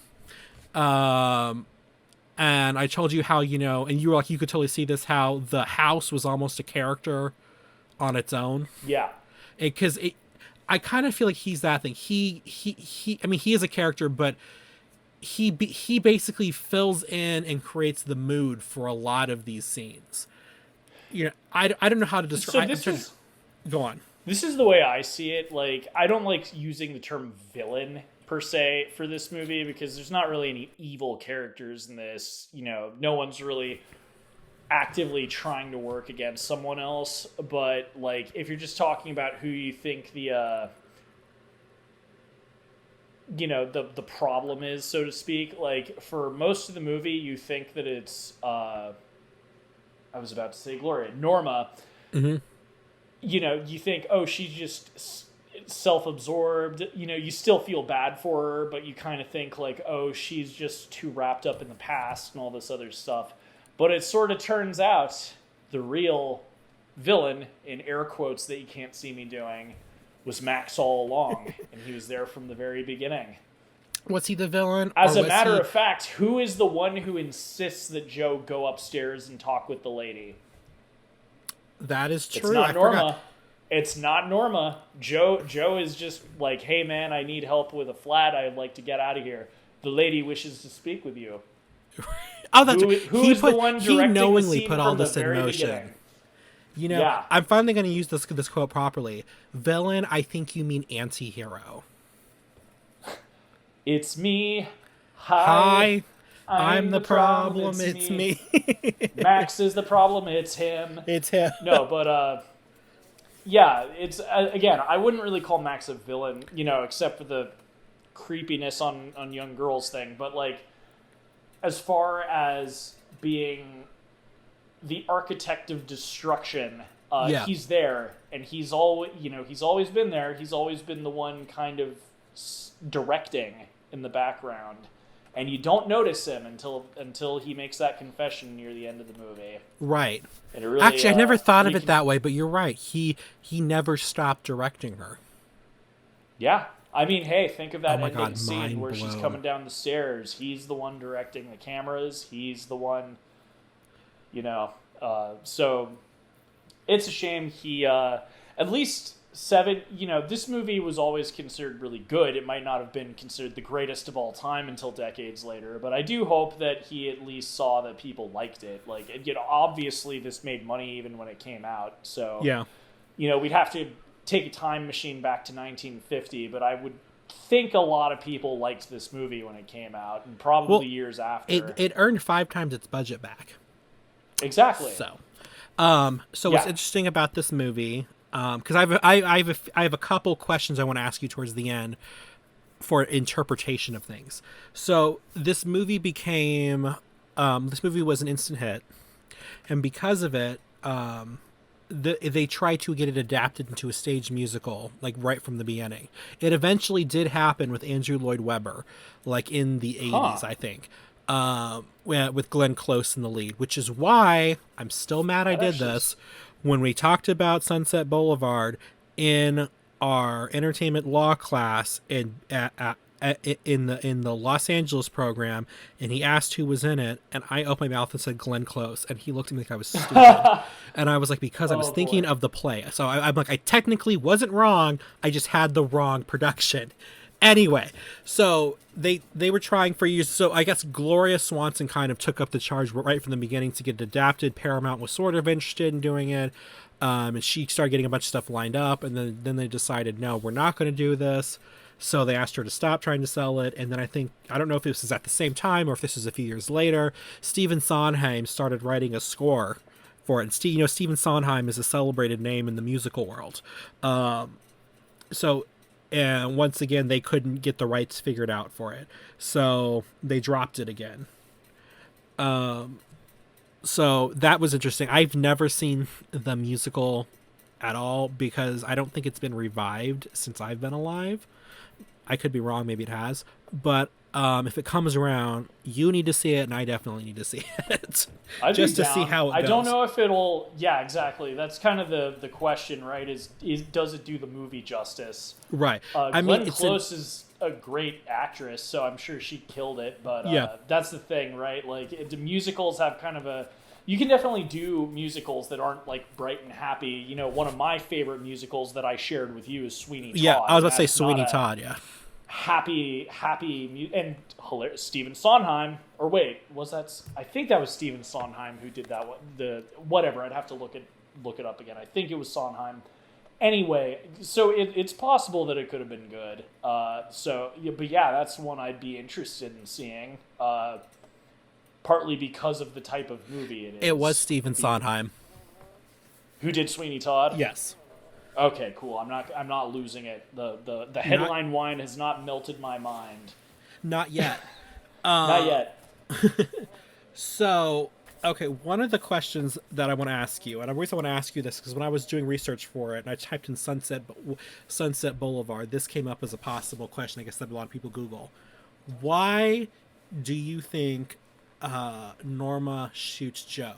and I told you how, and you were like, you could totally see this, how the house was almost a character on its own. Yeah. Because I kind of feel like he's that thing. He is a character, but he basically fills in and creates the mood for a lot of these scenes. I don't know how to describe. Go on. This is the way I see it. Like, I don't like using the term villain per se for this movie, because there's not really any evil characters in this. No one's really actively trying to work against someone else. But like, if you're just talking about who you think the problem is, so to speak, like for most of the movie, you think that it's I was about to say Gloria, Norma. Mm-hmm. You think, oh, she's just self-absorbed. You still feel bad for her, but you kind of think like, oh, she's just too wrapped up in the past and all this other stuff. But it sort of turns out the real villain, in air quotes that you can't see me doing, was Max all along, and he was there from the very beginning. Was he the villain? As a matter of fact, who is the one who insists that Joe go upstairs and talk with the lady? That is true. It's not Norma. It's not Norma. Joe is just like, hey man, I need help with a flat. I'd like to get out of here. The lady wishes to speak with you. Oh, that's he knowingly put all this in motion. Beginning. Yeah. I'm finally going to use this quote properly. Villain, I think you mean anti-hero. It's me. Hi. I'm the problem, it's me. Max is the problem, it's him. It's him. No, but yeah, it's again, I wouldn't really call Max a villain, except for the creepiness on young girls thing. But like, as far as being the architect of destruction, he's there, and he's always been there. He's always been the one kind of directing in the background, and you don't notice him until he makes that confession near the end of the movie. Right. And it really, actually, I never thought of it that way, but you're right. He never stopped directing her. Yeah. I mean, hey, think of that ending God, scene where blown. she's coming down the stairs. He's the one directing the cameras. He's the one, so it's a shame he, at least this movie was always considered really good. It might not have been considered the greatest of all time until decades later, but I do hope that he at least saw that people liked it. Like, obviously this made money even when it came out. So, yeah, we'd have to take a time machine back to 1950, but I would think a lot of people liked this movie when it came out, and probably years after. It earned 5 times its budget back. Exactly. So what's interesting about this movie, because I have a couple questions I want to ask you towards the end for interpretation of things. So this movie was an instant hit, and because of it, they tried to get it adapted into a stage musical, like right from the beginning. It eventually did happen with Andrew Lloyd Webber, like in the 80s, I think, with Glenn Close in the lead, which is why I'm still mad I did this. When we talked about Sunset Boulevard in our entertainment law class in the Los Angeles program, and he asked who was in it, and I opened my mouth and said Glenn Close, and he looked at me like I was stupid. And I was like, because I was thinking of the play. So I'm like, I technically wasn't wrong, I just had the wrong production. Anyway, so they were trying for years. So I guess Gloria Swanson kind of took up the charge right from the beginning to get it adapted. Paramount was sort of interested in doing it, and she started getting a bunch of stuff lined up, and then they decided, no, we're not going to do this. So they asked her to stop trying to sell it, and then I don't know if this is at the same time or if this is a few years later, Stephen Sondheim started writing a score for it. And Stephen Sondheim is a celebrated name in the musical world. And once again, they couldn't get the rights figured out for it, so they dropped it again. So that was interesting. I've never seen the musical at all because I don't think it's been revived since I've been alive. I could be wrong, maybe it has, but if it comes around, you need to see it, and I definitely need to see it. Just to see how it goes. I don't know if it'll. Yeah, exactly. That's kind of the question, right? Is does it do the movie justice? Right. Glenn Close is a great actress, so I'm sure she killed it. But that's the thing, right? Like, the musicals have kind of a. You can definitely do musicals that aren't like bright and happy. One of my favorite musicals that I shared with you is Sweeney Todd. Yeah, I was about to say Sweeney Todd. Yeah. Happy and hilarious. Stephen Sondheim, or wait, was that? I think that was Stephen Sondheim who did that one. Whatever, I'd have to look it up again. I think it was Sondheim. Anyway, so it's possible that it could have been good. But yeah, that's one I'd be interested in seeing. Partly because of the type of movie it is. It was Stephen Sondheim who did Sweeney Todd. Yes. Okay, cool. I'm not losing it. The headline wine has not melted my mind. Not yet. Not yet. So, okay, one of the questions that I want to ask you, and the reason I want to ask you this, because when I was doing research for it, and I typed in Sunset Boulevard, this came up as a possible question, I guess, that a lot of people Google. Why do you think Norma shoots Joe?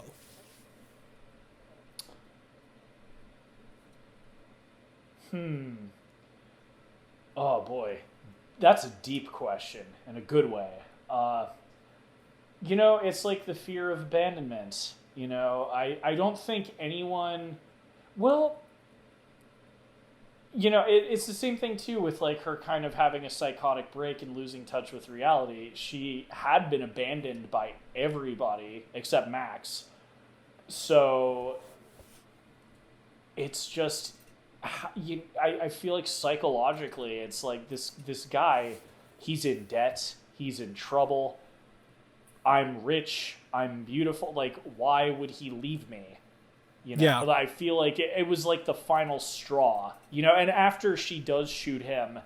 Oh boy, that's a deep question in a good way. It's like the fear of abandonment. I don't think anyone. Well, it's the same thing too with like her kind of having a psychotic break and losing touch with reality. She had been abandoned by everybody except Max. So it's just. I feel like psychologically it's like this guy, he's in debt, he's in trouble. I'm rich, I'm beautiful. Like, why would he leave me? You know, Yeah. I feel like it was like the final straw, you know, and after she does shoot him,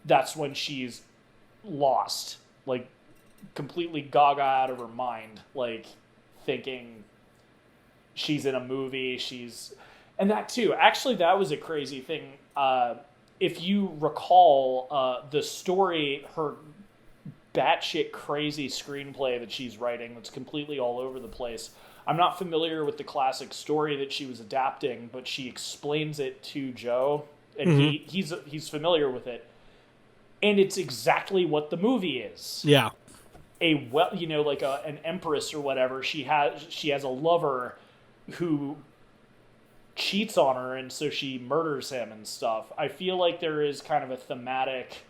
that's when she's lost, like completely gaga out of her mind, like thinking she's in a movie, and that too, actually, that was a crazy thing. If you recall, the story, her batshit crazy screenplay that she's writing that's completely all over the place. I'm not familiar with the classic story that she was adapting, but she explains it to Joe, and he's familiar with it, and it's exactly what the movie is. Yeah. Like an empress or whatever. She has a lover who cheats on her, and so she murders him and stuff. I feel like there is kind of a thematic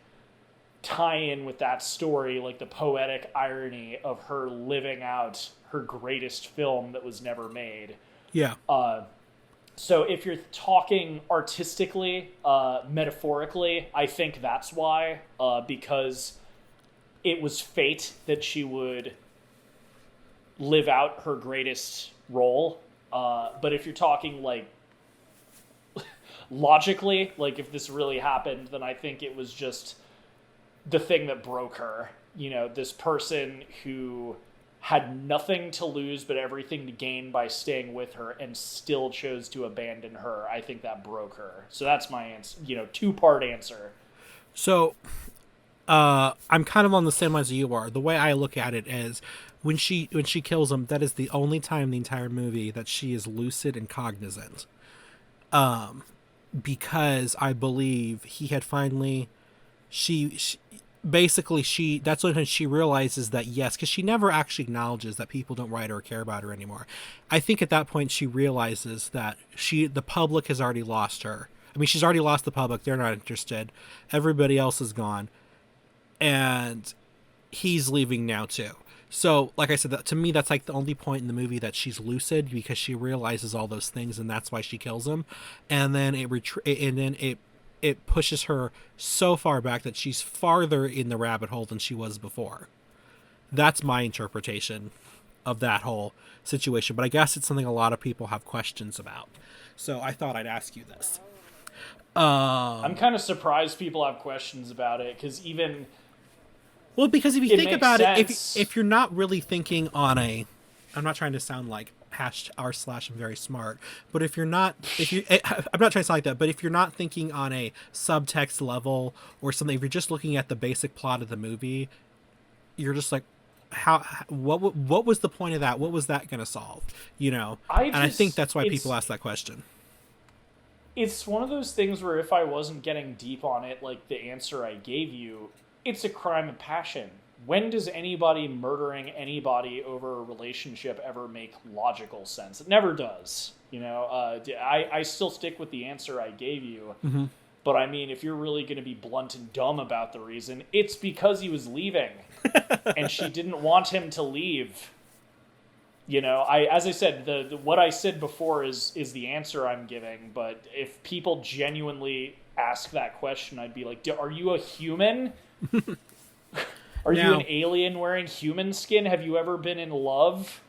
tie-in with that story, like the poetic irony of her living out her greatest film that was never made. Yeah. So if you're talking artistically, metaphorically, I think that's why, because it was fate that she would live out her greatest role. But if you're talking like logically, like if this really happened, then I think it was just the thing that broke her. You know, this person who had nothing to lose but everything to gain by staying with her and still chose to abandon her. I think that broke her. So that's my answer, two-part answer. So I'm kind of on the same lines as you are. The way I look at it is when she kills him, that is the only time in the entire movie that she is lucid and cognizant. Because I believe he had finally that's when she realizes that, yes, because she never actually acknowledges that people don't write her or care about her anymore. I think at that point she realizes that the public has already lost her. I mean, she's already lost the public. They're not interested. Everybody else is gone. And he's leaving now too. So, like I said, to me, that's like the only point in the movie that she's lucid, because she realizes all those things, and that's why she kills him. And then it pushes her so far back that she's farther in the rabbit hole than she was before. That's my interpretation of that whole situation. But I guess it's something a lot of people have questions about. So I thought I'd ask you this. I'm kind of surprised people have questions about it, because because if you think about sense. it, if you're not really thinking on I'm not trying to sound like #r/I'm very smart, but I'm not trying to sound like that, but if you're not thinking on a subtext level or something, if you're just looking at the basic plot of the movie, you're just like, what was the point of that? What was that going to solve? I think that's why people ask that question. It's one of those things where if I wasn't getting deep on it, like the answer I gave you, it's a crime of passion. When does anybody murdering anybody over a relationship ever make logical sense? It never does. I still stick with the answer I gave you. Mm-hmm. But I mean, if you're really going to be blunt and dumb about the reason, it's because he was leaving. And she didn't want him to leave. As I said, what I said before is the answer I'm giving. But if people genuinely ask that question, I'd be like, are you a human? Are you an alien wearing human skin? Have you ever been in love?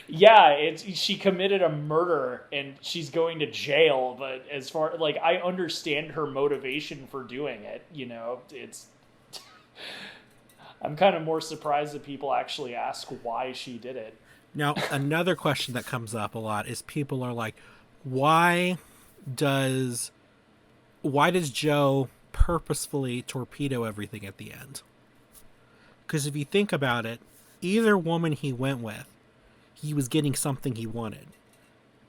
Yeah, she committed a murder and she's going to jail. But as far I understand her motivation for doing it. I'm kind of more surprised that people actually ask why she did it. Now, another question that comes up a lot is people are like, why does Joe purposefully torpedo everything at the end? Because if you think about it, either woman he went with, he was getting something he wanted,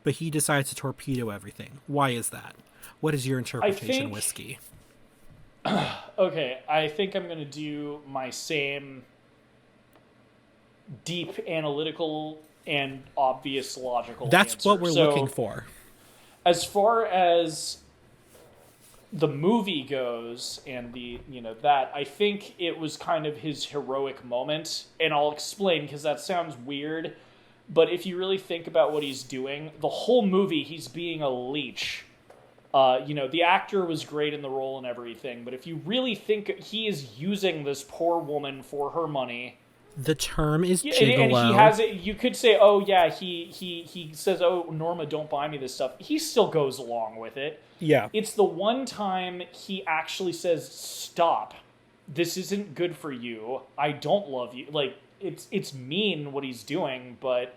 but he decides to torpedo everything. Why is that? What is your interpretation, Whiskey? Okay, I think I'm going to do my same deep analytical and obvious logical That's answer. what we're looking for. As far as the movie goes and that, I think it was kind of his heroic moment, and I'll explain because that sounds weird, but if you really think about what he's doing, the whole movie he's being a leech. The actor was great in the role and everything, but if you really think, he is using this poor woman for her money The term is Yeah, gigolo. and he has it. You could say, "Oh yeah," he says, "Oh, Norma, don't buy me this stuff." He still goes along with it. Yeah. It's the one time he actually says, "Stop. This isn't good for you. I don't love you." Like it's mean what he's doing, but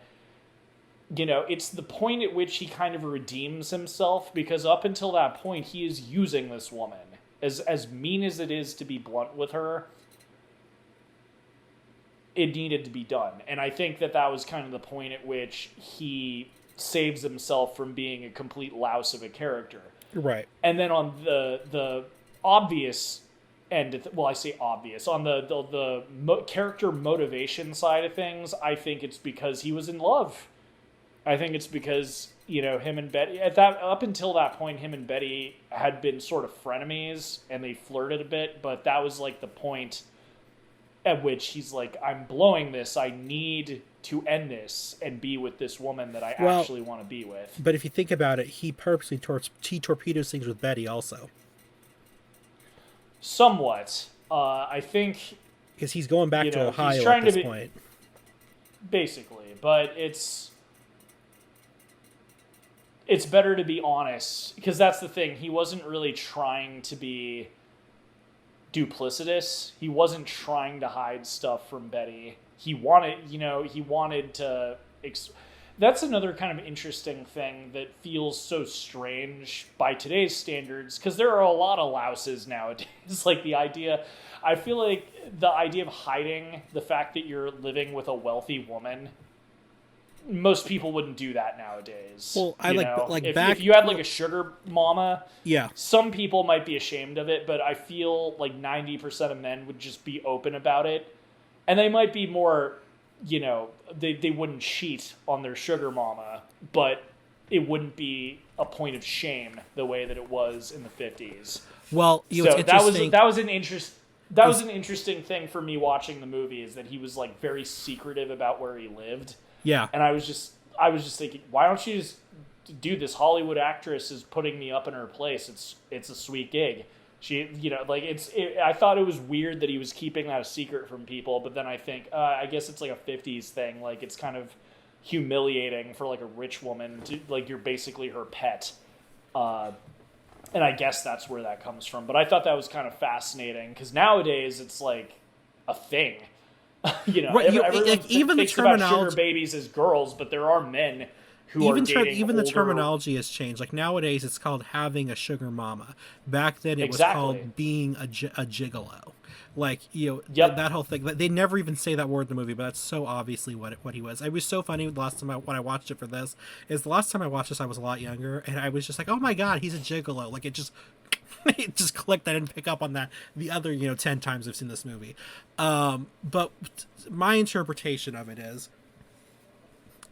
it's the point at which he kind of redeems himself, because up until that point he is using this woman. As mean as it is to be blunt with her, it needed to be done. And I think that was kind of the point at which he saves himself from being a complete louse of a character. Right. And then on the obvious end, I say obvious, on the character motivation side of things, I think it's because he was in love. I think it's because, him and Betty, up until that point, him and Betty had been sort of frenemies, and they flirted a bit, but that was like the point at which he's like, I'm blowing this. I need to end this and be with this woman that I actually want to be with. But if you think about it, he purposely torpedoes things with Betty also. Somewhat. I think... Because he's going back to Ohio at this point. Basically. But it's better to be honest, because that's the thing. He wasn't really trying to be duplicitous. He wasn't trying to hide stuff from Betty. He wanted to... That's another kind of interesting thing that feels so strange by today's standards, because there are a lot of louses nowadays. Like I feel like the idea of hiding the fact that you're living with a wealthy woman, most people wouldn't do that nowadays. Well, if you had like a sugar mama, yeah, some people might be ashamed of it, but I feel like 90% of men would just be open about it, and they might be more, they wouldn't cheat on their sugar mama, but it wouldn't be a point of shame the way that it was in the 50s. Well, that was an interesting thing for me watching the movie, is that he was like very secretive about where he lived. Yeah. And I was just thinking, why don't you just do this? Hollywood actress is putting me up in her place. It's a sweet gig. She, I thought it was weird that he was keeping that a secret from people, but then I think, I guess it's like a 50s thing. Like, it's kind of humiliating for like a rich woman to, like, you're basically her pet. And I guess that's where that comes from. But I thought that was kind of fascinating, because nowadays it's like a thing. Right, everyone even thinks the terminology, about sugar babies as girls, but there are men who are dating even older... the terminology has changed. Like, nowadays it's called having a sugar mama. Back then it was called being a gigolo. Like, that whole thing. They never even say that word in the movie, but that's so obviously what he was. It was so funny the last time when I watched it for this. The last time I watched this, I was a lot younger, and I was just like, oh my god, he's a gigolo. Like, it just clicked. I didn't pick up on that the other 10 times I've seen this movie. But my interpretation of it is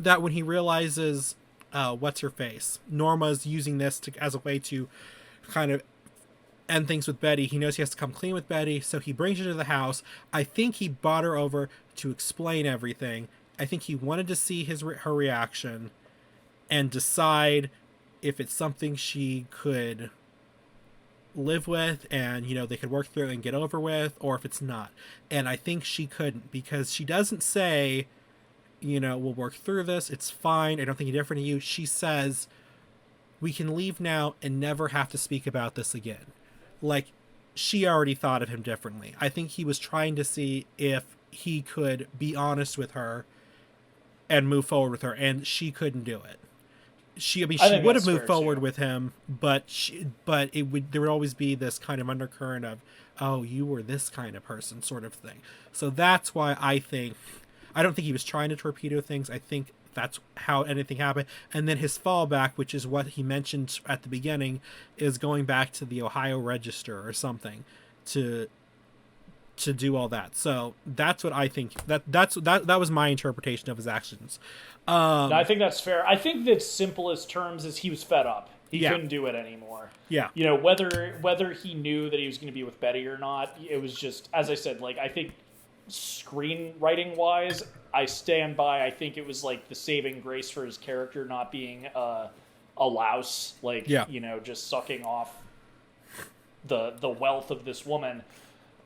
that when he realizes what's her face, Norma's using this as a way to kind of end things with Betty, he knows he has to come clean with Betty, so he brings her to the house. I think he brought her over to explain everything. I think he wanted to see her reaction and decide if it's something she could live with and they could work through and get over with, or if it's not. And I think she couldn't, because she doesn't say, we'll work through this, it's fine, I don't think any different to you. She says, we can leave now and never have to speak about this again. Like, she already thought of him differently. I think he was trying to see if he could be honest with her and move forward with her, and she couldn't do it. She would have moved forward with him, but there would always be this kind of undercurrent of, oh, you were this kind of person, sort of thing. So that's why I don't think he was trying to torpedo things. I think that's how anything happened. And then his fallback, which is what he mentioned at the beginning, is going back to the Ohio Register or something to do all that. So that's what I think. That was my interpretation of his actions. I think that's fair. I think the simplest terms is he was fed up. He couldn't do it anymore. Yeah. Whether he knew that he was going to be with Betty or not, it was just, as I said, like, I think screenwriting wise, I stand by. I think it was like the saving grace for his character not being a louse, like, just sucking off the wealth of this woman.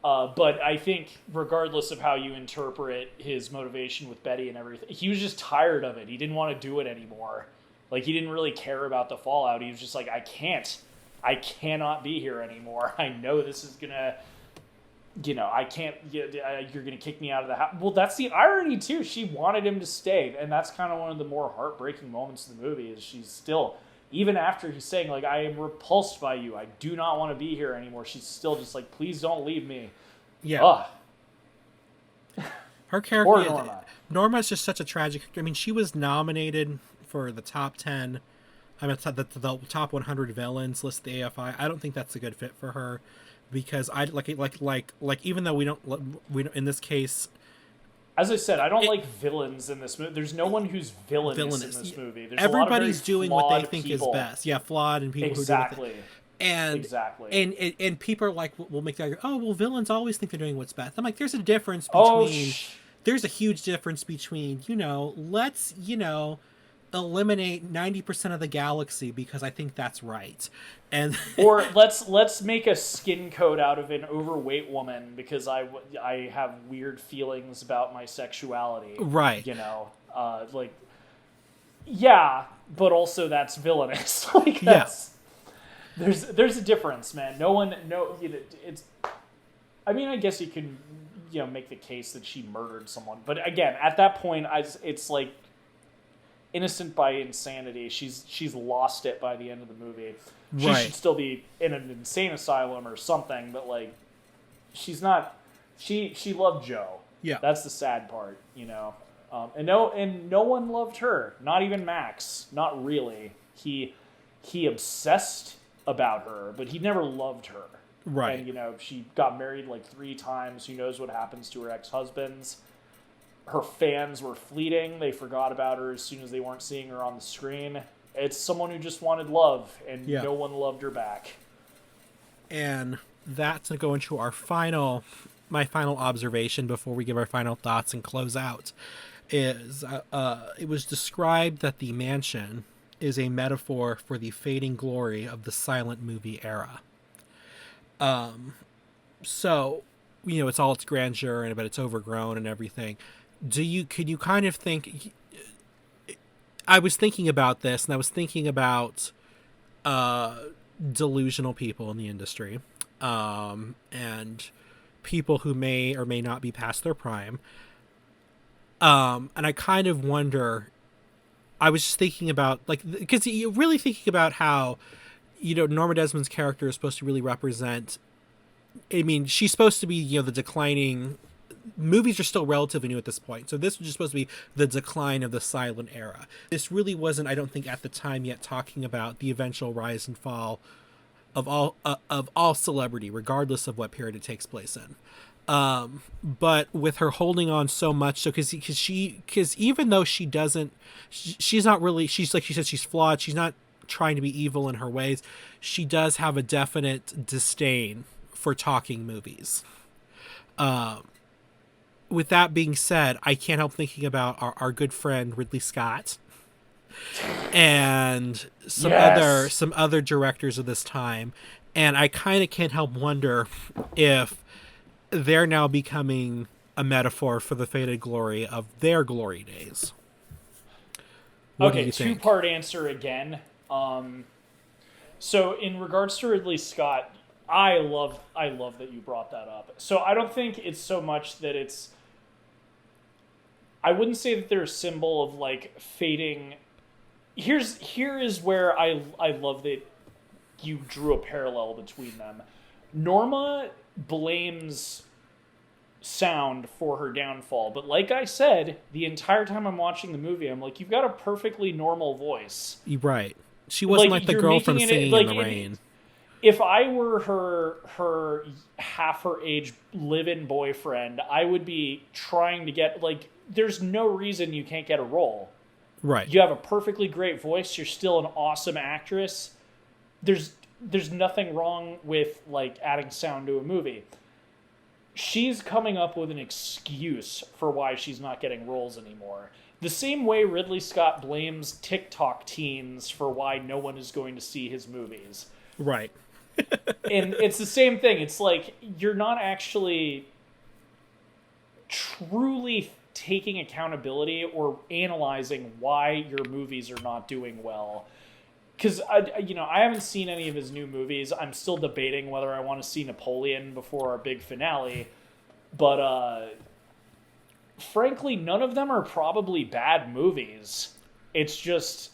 But I think regardless of how you interpret his motivation with Betty and everything, he was just tired of it. He didn't want to do it anymore. Like, he didn't really care about the fallout. He was just like, I cannot be here anymore. I know this is gonna, I can't, you're gonna kick me out of the house. Well, that's the irony too. She wanted him to stay. And that's kind of one of the more heartbreaking moments of the movie is she's still, even after he's saying, like, I am repulsed by you. I do not want to be here anymore. She's still just like, please don't leave me. Yeah. Ugh. Her character, Norma's just such a tragic. I mean, she was nominated for the top 10. I mean, the top 100 villains list, the AFI. I don't think that's a good fit for her, because I like even though we don't in this case. As I said, I don't like villains in this movie. There's no one who's villainous in this movie. There's everybody's doing what they think people. is best. Yeah, flawed and people exactly. who do it. And people are like, will make the argument, oh, well, villains always think they're doing what's best. I'm like, there's a difference between, there's a huge difference between, let's, eliminate 90% of the galaxy because I think that's right. And or let's make a skin coat out of an overweight woman because I have weird feelings about my sexuality. Right. Yeah, but also that's villainous. Like, that's... Yeah. There's a difference, man. It's... I mean, I guess you can, make the case that she murdered someone. But again, at that point, it's like innocent by insanity. She's lost it by the end of the movie. She should still be in an insane asylum or something, but, like, she's not... She loved Joe. Yeah. That's the sad part, And no one loved her. Not even Max. Not really. He obsessed about her, but he never loved her. Right. And, she got married like 3 times. Who knows what happens to her ex-husbands. Her fans were fleeting. They forgot about her as soon as they weren't seeing her on the screen. It's someone who just wanted love, and no one loved her back. And that's going to go into my final observation before we give our final thoughts and close out. Is it was described that the mansion is a metaphor for the fading glory of the silent movie era. So, it's all its grandeur, but it's overgrown and everything. Could you kind of think... I was thinking about this, and I was thinking about delusional people in the industry, and people who may or may not be past their prime. And I kind of wonder... I was just thinking about, because you're really thinking about how, Norma Desmond's character is supposed to really represent... I mean, she's supposed to be, the declining... Movies are still relatively new at this point, so this was just supposed to be the decline of the silent era. This really wasn't, I don't think, at the time yet talking about the eventual rise and fall of all celebrity, regardless of what period it takes place in. But with her holding on so much, so because even though she's not really, she's like she said, she's flawed. She's not trying to be evil in her ways. She does have a definite disdain for talking movies. With that being said, I can't help thinking about our good friend Ridley Scott and some other directors of this time, and I kind of can't help wonder if they're now becoming a metaphor for the faded glory of their glory days. What do you think? Two-part answer again. So in regards to Ridley Scott, I love that you brought that up. So I don't think it's so much that it's... I wouldn't say that they're a symbol of, like, fading... Here is where I love that you drew a parallel between them. Norma blames sound for her downfall, but like I said, the entire time I'm watching the movie, I'm like, you've got a perfectly normal voice. You're right. She wasn't like the girl from Singing in the Rain. If I were her half her age live-in boyfriend, I would be trying to get, like, there's no reason you can't get a role. Right. You have a perfectly great voice. You're still an awesome actress. There's nothing wrong with, like, adding sound to a movie. She's coming up with an excuse for why she's not getting roles anymore. The same way Ridley Scott blames TikTok teens for why no one is going to see his movies. Right. And it's the same thing. It's like you're not actually truly taking accountability or analyzing why your movies are not doing well. Because I haven't seen any of his new movies. I'm still debating whether I want to see Napoleon before our big finale. But frankly, none of them are probably bad movies. It's just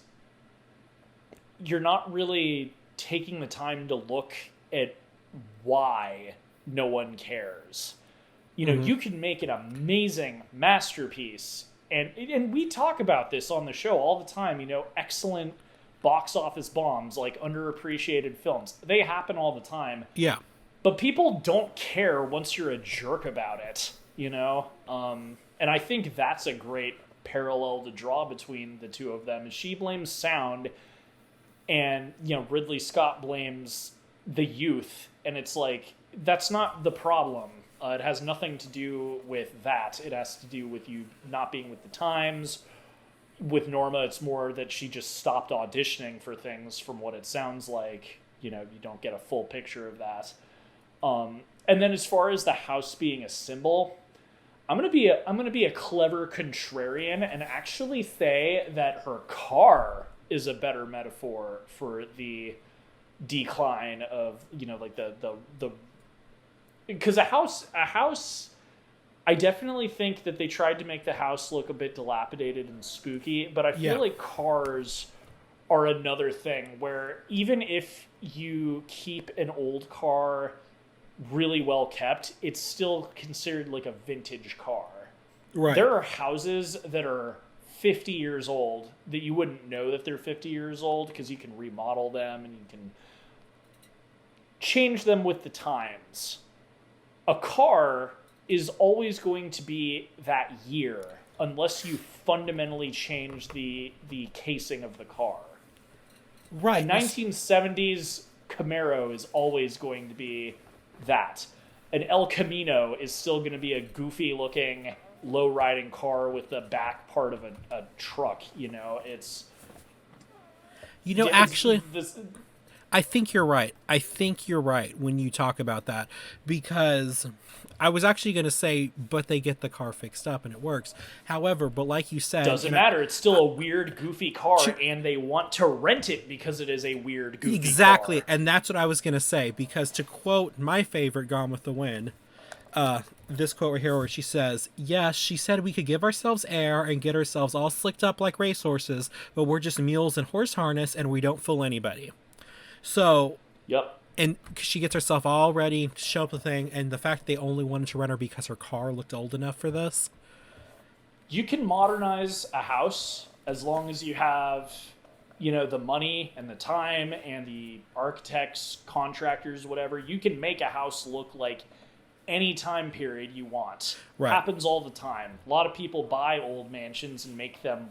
you're not really taking the time to look at why no one cares. You can make an amazing masterpiece, and we talk about this on the show all the time. Excellent box office bombs, like underappreciated films. They happen all the time. Yeah. But people don't care once you're a jerk about it, And I think that's a great parallel to draw between the two of them. She blames sound, and Ridley Scott blames the youth, and it's like that's not the problem. It has nothing to do with that. It has to do with you not being with the times. With Norma, it's more that she just stopped auditioning for things. From what it sounds like, you don't get a full picture of that. And then as far as the house being a symbol, I'm gonna be a clever contrarian and actually say that her car is a better metaphor for the decline of like the because a house. I definitely think that they tried to make the house look a bit dilapidated and spooky, but I feel like cars are another thing where even if you keep an old car really well kept, it's still considered like a vintage car. Right. There are houses that are 50 years old that you wouldn't know that they're 50 years old because you can remodel them and you can change them with the times. A car is always going to be that year unless you fundamentally change the casing of the car. Right. A 1970s Camaro is always going to be that. An El Camino is still going to be a goofy-looking, low-riding car with the back part of a truck. Actually, I think you're right. I think you're right when you talk about that, because I was actually going to say, but they get the car fixed up and it works. However, but like you said... Doesn't matter. It's still a weird, goofy car, and they want to rent it because it is a weird, goofy car. Exactly, and that's what I was going to say, because to quote my favorite Gone with the Wind, this quote right here where she says, yes, she said we could give ourselves air and get ourselves all slicked up like racehorses, but we're just mules in horse harness and we don't fool anybody. So... Yep. And she gets herself all ready to show up the thing, and the fact that they only wanted to rent her because her car looked old enough for this. You can modernize a house as long as you have, the money and the time and the architects, contractors, whatever. You can make a house look like any time period you want. Right. Happens all the time. A lot of people buy old mansions and make them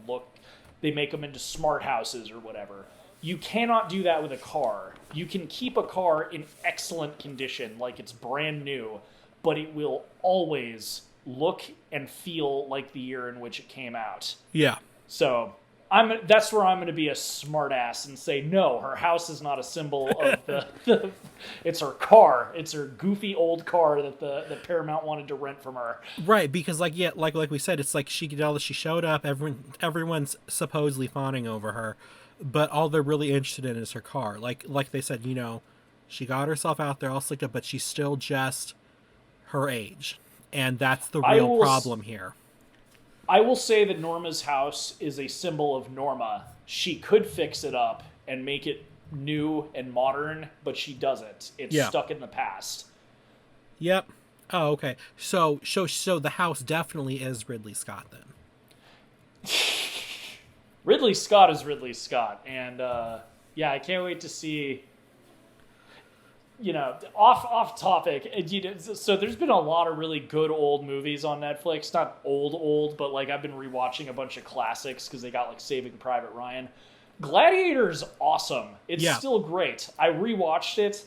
into smart houses or whatever. You cannot do that with a car. You can keep a car in excellent condition, like it's brand new, but it will always look and feel like the year in which it came out. Yeah. So that's where I'm going to be a smart ass and say, no, her house is not a symbol of it's her car. It's her goofy old car that the Paramount wanted to rent from her. Right, because like we said, it's like she could tell that she showed up. Everyone's supposedly fawning over her. But all they're really interested in is her car. Like they said, she got herself out there all slicked up, but she's still just her age. And that's the real problem here. I will say that Norma's house is a symbol of Norma. She could fix it up and make it new and modern, but she doesn't. It's stuck in the past. Yep. Oh, okay. So the house definitely is Ridley Scott then. Ridley Scott is Ridley Scott, and I can't wait to see. Off topic. So there's been a lot of really good old movies on Netflix. Not old, but like I've been rewatching a bunch of classics because they got like Saving Private Ryan. Gladiator's awesome. It's still great. I rewatched it.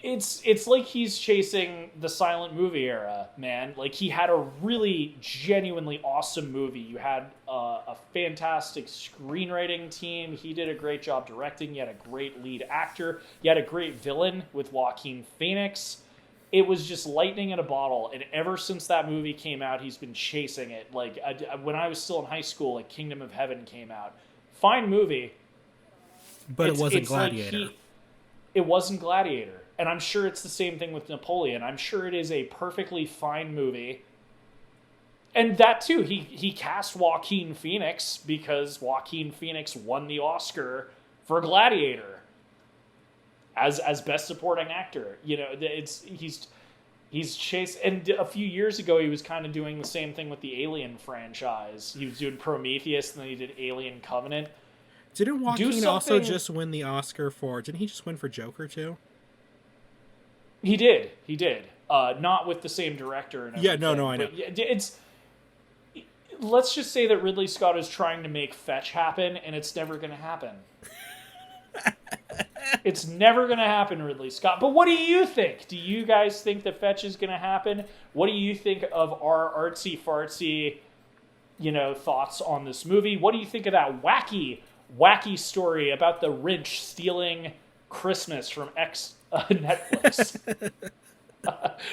it's like he's chasing the silent movie era, man. Like, he had a really genuinely awesome movie. You had a fantastic screenwriting team. He did a great job directing. You had a great lead actor. You had a great villain with Joaquin Phoenix. It was just lightning in a bottle, and ever since that movie came out, he's been chasing it. Like, when I was still in high school, like, Kingdom of Heaven came out. Fine movie. But it wasn't Gladiator. Like it wasn't Gladiator. And I'm sure it's the same thing with Napoleon. I'm sure it is a perfectly fine movie. And that, too, he cast Joaquin Phoenix because Joaquin Phoenix won the Oscar for Gladiator as Best Supporting Actor. You know, he's chased... And a few years ago, he was kind of doing the same thing with the Alien franchise. He was doing Prometheus, and then he did Alien Covenant. Didn't Joaquin also just win the Oscar for... Didn't he just win for Joker, too? He did. Not with the same director. And yeah, no, I know. Let's just say that Ridley Scott is trying to make Fetch happen, and it's never going to happen. It's never going to happen, Ridley Scott. But what do you think? Do you guys think that Fetch is going to happen? What do you think of our artsy-fartsy, thoughts on this movie? What do you think of that wacky story about the Rinsch stealing Christmas from Netflix?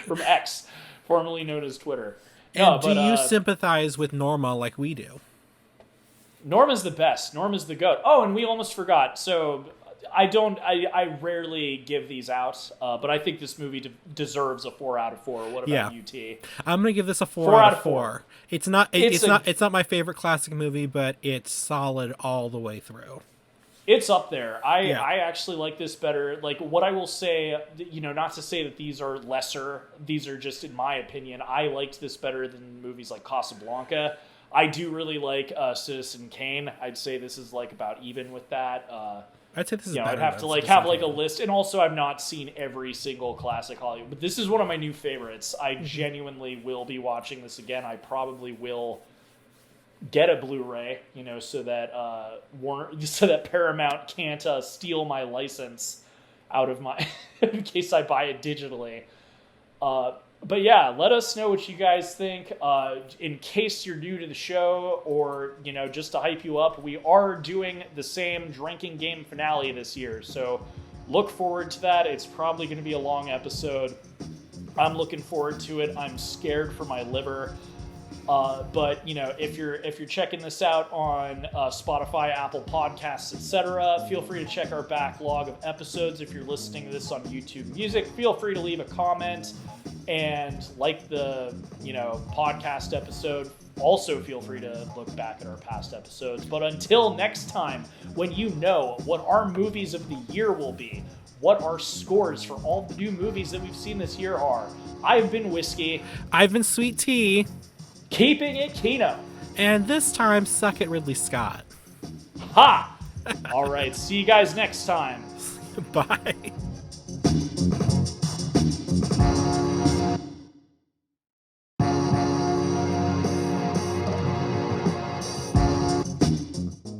From X, formerly known as Twitter. And do you sympathize with Norma like we do? Norma's the best. Norma's the GOAT. Oh, and we almost forgot. So I rarely give these out, but I think this movie deserves a 4 out of 4. What about you, T? I'm gonna give this a 4 out of 4. It's not my favorite classic movie, but it's solid all the way through. It's up there. I actually like this better. Like, what I will say, not to say that these are lesser. These are just, in my opinion, I liked this better than movies like Casablanca. I do really like Citizen Kane. I'd say this is like about even with that. I'd say this is better. I'd have to have a list. And also, I've not seen every single classic Hollywood. But this is one of my new favorites. I genuinely will be watching this again. I probably will get a Blu-ray, so that Paramount can't steal my license out of my in case I buy it digitally. But yeah, let us know what you guys think. In case you're new to the show, or just to hype you up, we are doing the same drinking game finale this year, so look forward to that. It's probably going to be a long episode. I'm looking forward to it. I'm scared for my liver. But if you're checking this out on Spotify, Apple Podcasts, etc., feel free to check our backlog of episodes. If you're listening to this on YouTube Music, feel free to leave a comment and like the podcast episode. Also, feel free to look back at our past episodes. But until next time, when you know what our movies of the year will be, what our scores for all the new movies that we've seen this year are, I've been Whiskey. I've been Sweet Tea. Keeping it Kino. And this time, suck it, Ridley Scott. Ha! All right, see you guys next time. Bye.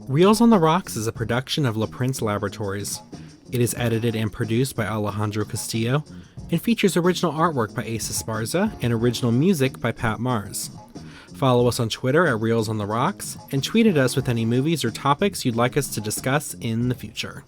Reels on the Rocks is a production of La Prince Laboratories. It is edited and produced by Alejandro Castillo and features original artwork by Asa Esparza and original music by Pat Mars. Follow us on Twitter at Reels on the Rocks, and tweet at us with any movies or topics you'd like us to discuss in the future.